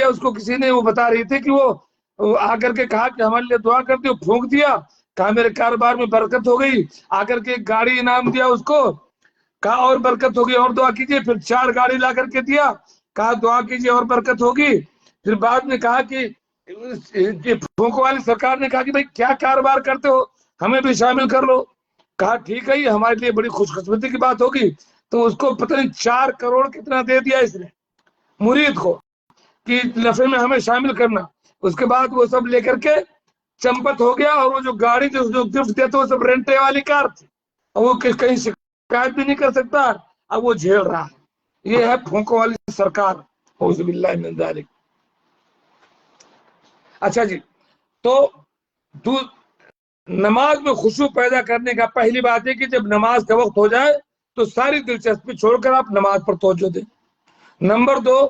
اس کو کسی نے، وہ بتا رہی تھی کہ وہ آ کر کے کہا کہ ہمارے لیے دعا کرتے، پھونک دیا، کہا میرے کاروبار میں برکت ہو گئی، آ کر کے ایک گاڑی انعام دیا اس کو، کہا اور برکت ہوگی اور دعا کیجیے، پھر 4 گاڑی لا کر کے دیا، کہا دعا کیجیے اور برکت ہوگی۔ پھر بعد میں کہا کہ پھونک والی سرکار نے کہا کہ بھائی کیا کاروبار کرتے ہو، ہمیں بھی شامل کر لو۔ کہا ٹھیک ہے، یہ ہمارے لیے بڑی خوش قسمتی کی بات ہوگی۔ تو اس کو پتہ نہیں 4 کروڑ کتنا دے دیا اس نے مرید کو کہ نفع میں ہمیں شامل کرنا۔ اس کے بعد وہ سب لے کر کے چمپت ہو گیا، اور وہ جو گاڑی جو گفٹ دیتے وہ سب رینٹے والی کار تھی، اور وہ کہیں شکایت بھی نہیں کر سکتا، اب وہ جھیل رہا ہے۔ یہ ہے پھونکوں والی سرکار، اعوذ باللہ من ذالک۔ اچھا جی، تو نماز میں خشوع پیدا کرنے کا پہلی بات ہے کہ جب نماز کا وقت ہو جائے تو ساری دلچسپی چھوڑ کر آپ نماز پر توجہ دیں۔ نمبر 2،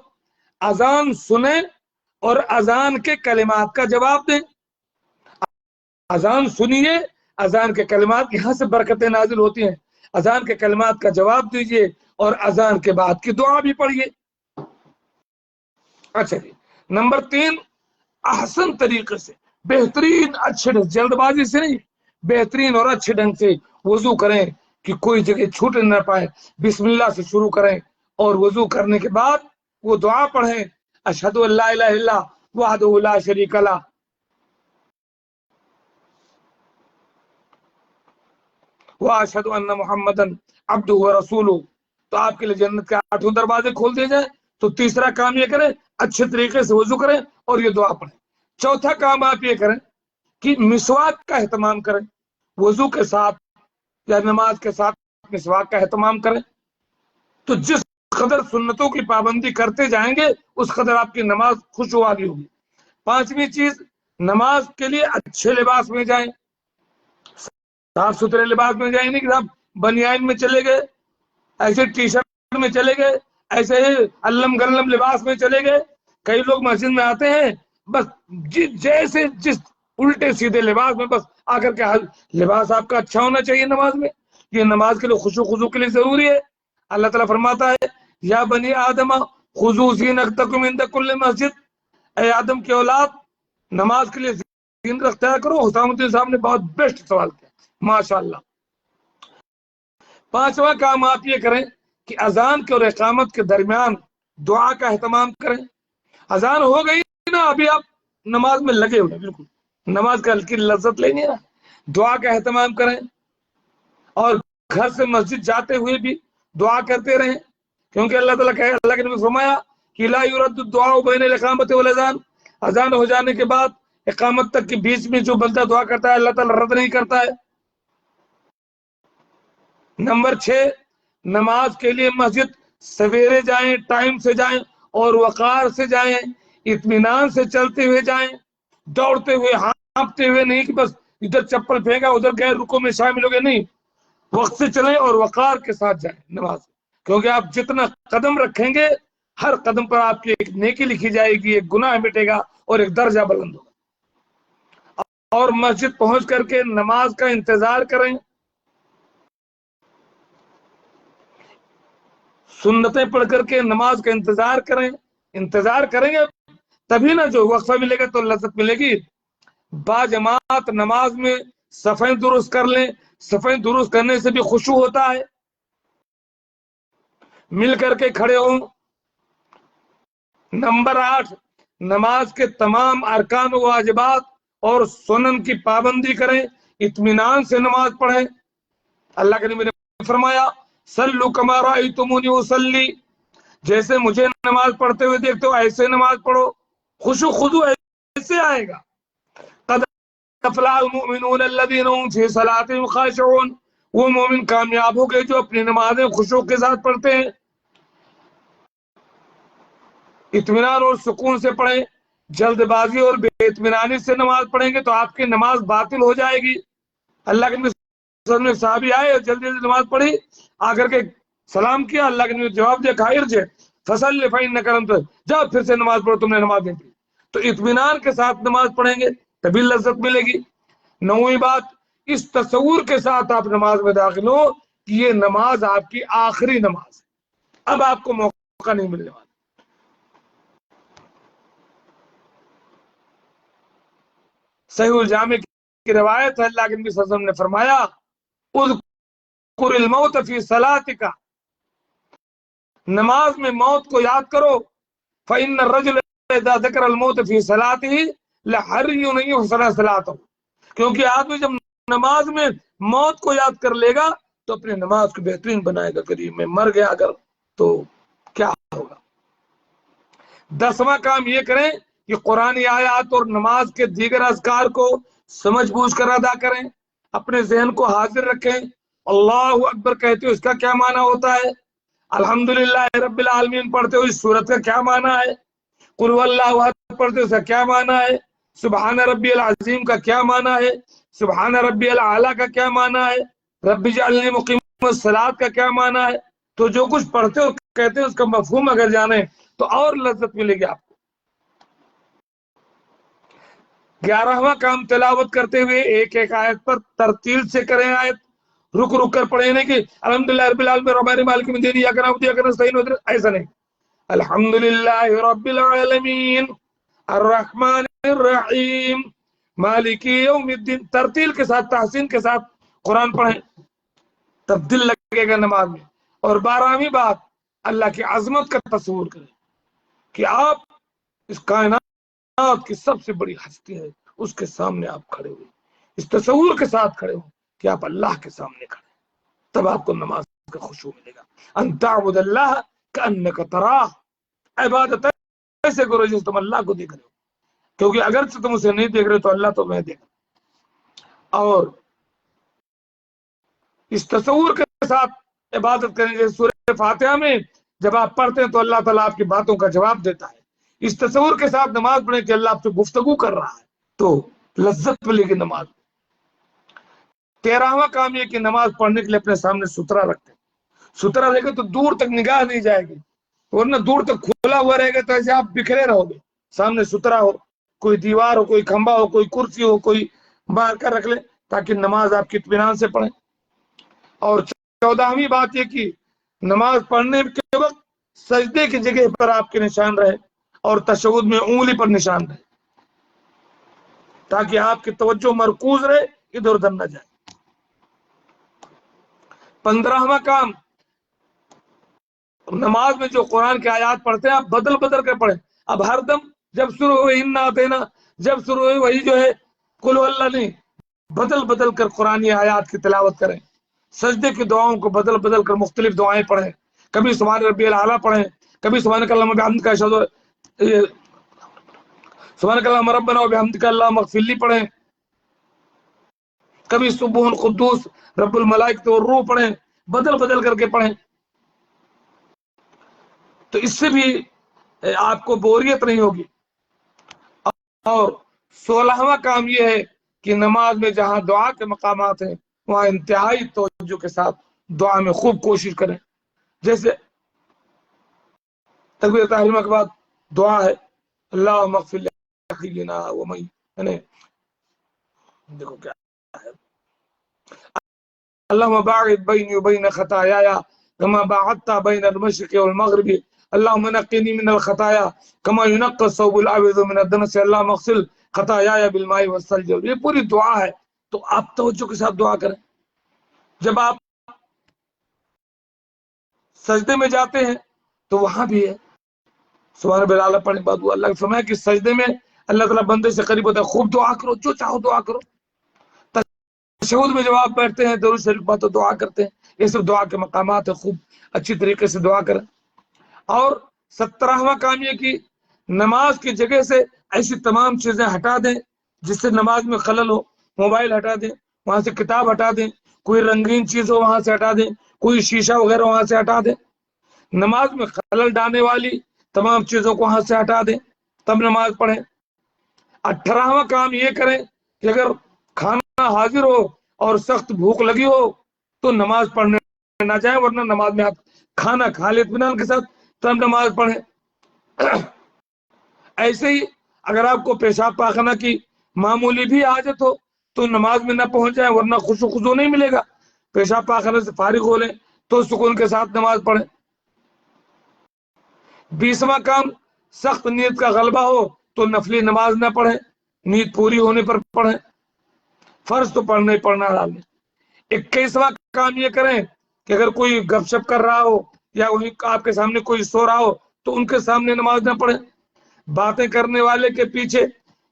اذان سنیں اور اذان کے کلمات کا جواب دیں. اذان سنیے, اذان کے کلمات, یہاں سے برکتیں نازل ہوتی ہیں. اذان کے کلمات کا جواب دیجئے اور اذان کے بعد کی دعا بھی پڑھیے. اچھا جی, نمبر 3, احسن طریقے سے, بہترین اچھے ڈھنگ, جلد بازی سے نہیں, بہترین اور اچھے ڈھنگ سے وضو کریں کہ کوئی جگہ چھوٹ نہ پائے. بسم اللہ سے شروع کریں اور وضو کرنے کے بعد وہ دعا پڑھیں, اشہد ان لا الہ الا وحدہ لا شریک لہ واشہد ان محمدا عبدہ ورسولہ. تو آپ کے لیے جنت کے 8 دروازے کھول دیے جائیں. تو تیسرا کام یہ کریں, اچھے طریقے سے وضو کریں اور یہ دعا پڑھیں. چوتھا کام آپ یہ کریں کہ مسواک کا اہتمام کریں. وضو کے ساتھ یا نماز کے ساتھ مسواک کا اہتمام کریں. تو جس قدر سنتوں کی پابندی کرتے جائیں گے اس قدر آپ کی نماز خوشبو والی ہوگی. 5ویں چیز, نماز کے لیے اچھے لباس میں جائیں, صاف ستھرے لباس میں جائیں. نہیں کہ صاحب بنیان میں چلے گئے, ایسے ٹی شرٹ میں چلے گئے, ایسے ہی علم گلم لباس میں چلے گئے. کئی لوگ مسجد میں آتے ہیں بس جیسے جس الٹے سیدھے لباس میں, بس آ کر کے لباس آپ کا اچھا ہونا چاہیے نماز میں. یہ نماز کے لیے خشوع خضوع کے لیے ضروری ہے. اللہ تعالیٰ فرماتا ہے, یا بنی آدم خذوا زینتکم عند کل مسجد, اے آدم کی اولاد نماز کے لیے زینت اختیار کرو. حسام الدین صاحب نے بہت بیسٹ سوال کیا, ماشاءاللہ. 5واں کام آپ یہ کریں کہ اذان کے اور اقامت کے درمیان دعا کا اہتمام کریں. اذان ہو گئی نا, ابھی آپ نماز میں لگے ہوئے, بالکل نماز کا ہلکی لذت لیں نا, دعا کا اہتمام کریں. اور گھر سے مسجد جاتے ہوئے بھی دعا کرتے رہیں, کیونکہ اللہ تعالیٰ کہے, اللہ کے نبی فرمایا کہ لا یرد الدعاء بین الاقامۃ والاذان, اذان ہو جانے کے بعد اقامت تک کے بیچ میں جو بندہ دعا کرتا ہے اللہ تعالیٰ رد نہیں کرتا ہے. نمبر 6, نماز کے لیے مسجد سویرے جائیں, ٹائم سے جائیں اور وقار سے جائیں, اطمینان سے چلتے ہوئے جائیں, دوڑتے ہوئے ہانپتے ہوئے نہیں کہ بس ادھر چپل پھینکا ادھر گئے رکوع میں شامل ہو گئے. نہیں, وقت سے چلیں اور وقار کے ساتھ جائیں نماز, کیونکہ آپ جتنا قدم رکھیں گے ہر قدم پر آپ کی ایک نیکی لکھی جائے گی, ایک گناہ مٹے گا اور ایک درجہ بلند ہوگا. اور مسجد پہنچ کر کے نماز کا انتظار کریں. سنتیں پڑھ کر کے نماز کا انتظار کریں. انتظار کریں گے تبھی نا جو وقفہ ملے گا تو لذت ملے گی. با جماعت نماز میں صفیں درست کر لیں, صفیں درست کرنے سے بھی خشوع ہوتا ہے. مل کر کے کھڑے ہوں. نمبر 8, نماز کے تمام ارکان و واجبات اور سنن کی پابندی کریں, اطمینان سے نماز پڑھیں. اللہ کے نبی نے فرمایا, صلوا کما رأیتمونی اصلی, جیسے مجھے نماز پڑھتے ہوئے دیکھتے ہو ایسے نماز پڑھو. خشوع خضوع ایسے آئے گا. قد افلح المؤمنون الذین هم فی صلاتهم خاشعون, وہ مومن کامیاب ہو گئے جو اپنی نمازیں خشوع کے ساتھ پڑھتے ہیں. اطمینان اور سکون سے پڑھیں. جلد بازی اور بے اطمینانی سے نماز پڑھیں گے تو آپ کی نماز باطل ہو جائے گی. اللہ کے نبی صحابی آئے اور جلدی جلدی نماز پڑھی, آ کر کے سلام کیا, اللہ کے نبی جواب دیا, ارجع فصلی فإنک لم تصلی, جاؤ پھر سے نماز پڑھو, تم نے نماز نہیں پڑھی. تو اطمینان کے ساتھ نماز پڑھیں گے تبھی لذت ملے گی. 9ویں بات, اس تصور کے ساتھ آپ نماز میں داخل ہو کہ یہ نماز آپ کی آخری نماز ہے, اب آپ کو موقع نہیں ملنے والا. صحیح الجامع کی روایت ہے, اللہ کے نبی صلی اللہ علیہ وسلم نے فرمایا, اذکر الموت فی صلاتک, نماز میں موت کو یاد کرو. فإن الرجل اذا ذکر الموت فی صلاتہ لحری ان یحسن صلاتہ, کیونکہ آدمی جب نماز میں موت کو یاد کر لے گا تو اپنی نماز کو بہترین بنائے گا. قریب میں مر گیا اگر تو کیا ہوگا. 10واں کام یہ کریں کہ قرآنی آیات اور نماز کے دیگر اذکار کو سمجھ بوجھ کر ادا کریں. اپنے ذہن کو حاضر رکھیں. اللہ اکبر کہتے ہو اس کا کیا معنی ہوتا ہے, الحمدللہ رب العالمین پڑھتے ہو اس سورت کا کیا معنی ہے, قل هو اللہ احد پڑھتے ہو اس کا کیا معنی ہے, سبحان ربی العظیم کا کیا معنی ہے, سبحان ربی الاعلیٰ کا کیا معنی ہے, رب اجعلنی مقیم الصلاۃ کا کیا معنی ہے. تو جو کچھ پڑھتے ہو کہتے ہیں اس کا مفہوم اگر جانیں تو اور لذت ملے گی آپ کو. 11واں کام تلاوت کرتے ہوئے ایک ایک آیت پر ترتیل سے کریں، آیت رک رک کر پڑھیں، نہیں کہ الحمدللہ رب العالمین الرحمن مالک یوم الدین ایاک نعبد و ایاک نستعین، ایسا نہیں، الحمدللہ رب العالمین الرحمن الرحیم مالک یوم الدین، ترتیل کے ساتھ تحسین کے ساتھ قرآن پڑھیں، تب دل لگے گا نماز میں۔ اور 12ویں بات، اللہ کی عظمت کا تصور کریں کہ آپ اس کائنات کی سب سے بڑی ہستی ہے، اس کے سامنے آپ کھڑے ہوئے، اس تصور کے ساتھ کھڑے ہو کہ آپ اللہ کے سامنے کھڑے، تب آپ کو نماز کا خشوع ملے گا۔ ان تعبد اللہ کأنک تراہ، عبادت ایسے کرو جیسے تم اللہ کو دیکھ رہے ہو، کیونکہ اگر تم اسے نہیں دیکھ رہے تو اللہ تو میں دیکھ رہا۔ اور اس تصور کے ساتھ عبادت کریں، جیسے سورہ فاتحہ میں جب آپ پڑھتے ہیں تو اللہ تعالیٰ آپ کی باتوں کا جواب دیتا ہے، اس تصور کے ساتھ نماز پڑھیں کہ اللہ آپ سے گفتگو کر رہا ہے، تو لذت ملے گی نماز۔ 13واں کام یہ کہ نماز پڑھنے کے لیے اپنے سامنے سترا رکھتے ہیں، سترا رہے گا تو دور تک نگاہ نہیں جائے گی، ورنہ دور تک کھلا ہوا رہے گا تو ایسے آپ بکھرے رہو گے۔ سامنے سترا ہو، کوئی دیوار ہو، کوئی کھمبا ہو، کوئی کرسی ہو، کوئی مار کر رکھ لے تاکہ نماز آپ کی اطمینان سے پڑھیں۔ اور 14ویں بات یہ کہ نماز پڑھنے کے وقت سجدے کی جگہ پر آپ کے نشان رہے اور تشہد میں انگلی پر نشان رہے، تاکہ آپ کی توجہ مرکوز رہے، ادھر ادھر نہ جائے۔ 15واں کام، نماز میں جو قرآن کی آیات پڑھتے ہیں آپ بدل بدل کر پڑھیں۔ اب ہر دم جب شروع ہوئے انا اعطینا، جب شروع ہوئے وہی جو ہے قل اللہ نہیں، بدل بدل کر قرآن آیات کی تلاوت کریں۔ سجدے کی دعاؤں کو بدل بدل کر مختلف دعائیں پڑھیں، کبھی سبحان ربی الاعلیٰ پڑھیں، کبھی سبحانک اللہم وبحمدک سبحانک اللہم ربنا وبحمدک اللہم اغفر لی پڑھیں، کبھی سبحان قدوس رب الملائکۃ والروح پڑھیں، بدل بدل کر کے پڑھیں، تو اس سے بھی آپ کو بوریت نہیں ہوگی۔ اور 16واں کام یہ ہے کہ نماز میں جہاں دعا کے مقامات ہیں وہاں انتہائی توجہ کے ساتھ دعا میں خوب کوشش کریں، جیسے تکبیر تحریمہ کے بعد دعا ہے اللہم اغفر لنا ومن، دیکھو کیا ہے، اللہم باعد بینی وبین خطایایا کما باعدت بین المشرق والمغرب اللہم نقنی من الخطایا کما ینقی الثوب الابیض من الدنس اللہم اغسل خطایایا بالماء والثلج۔ یہ پوری دعا ہے، تو آپ توجہ کے ساتھ دعا کریں۔ جب آپ سجدے میں جاتے ہیں تو وہاں بھی ہے سبحان ربی الاعلیٰ پڑھنے کے بعد اللہ نے فرمایا کہ سجدے میں اللہ تعالیٰ بندے سے قریب ہوتا ہے، خوب دعا کرو، جو چاہو دعا کرو۔ تشہد میں جب آپ بیٹھتے ہیں درود شریف پڑھتے دعا کرتے ہیں، یہ سب دعا کے مقامات ہیں، خوب اچھی طریقے سے دعا کریں۔ اور 17واں کام یہ کہ نماز کی جگہ سے ایسی تمام چیزیں ہٹا دیں جس سے نماز میں خلل ہو، موبائل ہٹا دیں، وہاں سے کتاب ہٹا دیں، کوئی رنگین چیز ہو وہاں سے ہٹا دیں، کوئی شیشہ وغیرہ وہاں سے ہٹا دیں، نماز میں خلل ڈالنے والی تمام چیزوں کو وہاں سے ہٹا دیں، تب نماز پڑھیں۔ 18واں کام یہ کریں کہ اگر کھانا حاضر ہو اور سخت بھوک لگی ہو تو نماز پڑھنے نہ جائیں، ورنہ نماز میں آپ کھانا کھا لیں اطمینان کے ساتھ تب نماز پڑھیں۔ ایسے ہی اگر آپ کو پیشاب پاخانہ کی معمولی بھی حاجت ہو تو نماز میں نہ پہنچ جائیں، ورنہ خوشو خضو نہیں ملے گا۔ پیشاب پاخانہ سے فارغ ہو لیں تو سکون کے ساتھ نماز پڑھیں۔ 20واں کام، سخت نیت کا غلبہ ہو تو نفلی نماز نہ پڑھیں، نیت پوری ہونے پر پڑھیں، فرض تو پڑھنا ہی پڑھنا ڈالیں۔ 21واں کام یہ کریں کہ اگر کوئی گپ شپ کر رہا ہو یا وہیں آپ کے سامنے کوئی سو رہا ہو تو ان کے سامنے نماز نہ پڑھیں، باتیں کرنے والے کے پیچھے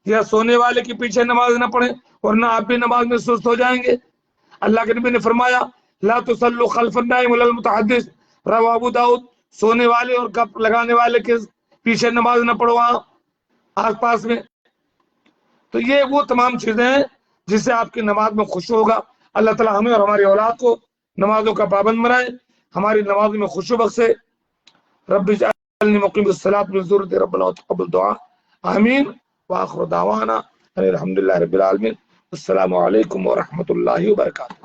یا سونے والے کے پیچھے نماز نہ پڑھیں، ورنہ آپ بھی نماز میں سست ہو جائیں گے۔ اللہ کے نبی نے فرمایا لا تصلوا خلف النائم ولا المتحدث، رواہ ابو داؤد، سونے والے اور گپ لگانے والے کے پیچھے نماز نہ پڑھو وہاں آس پاس میں۔ تو یہ وہ تمام چیزیں ہیں جس سے آپ کی نماز میں خشوع ہوگا۔ اللہ تعالیٰ ہمیں اور ہماری اولاد کو نمازوں کا پابند بنائے، ہماری نماز میں خشوع بخشے۔ رب اجعلنی مقیم الصلاۃ من ذریتی ربنا وتقبل دعاء، آمین۔ وآخر دعوانا ان الحمد للہ رب العالمین۔ السلام علیکم ورحمۃ اللہ وبرکاتہ۔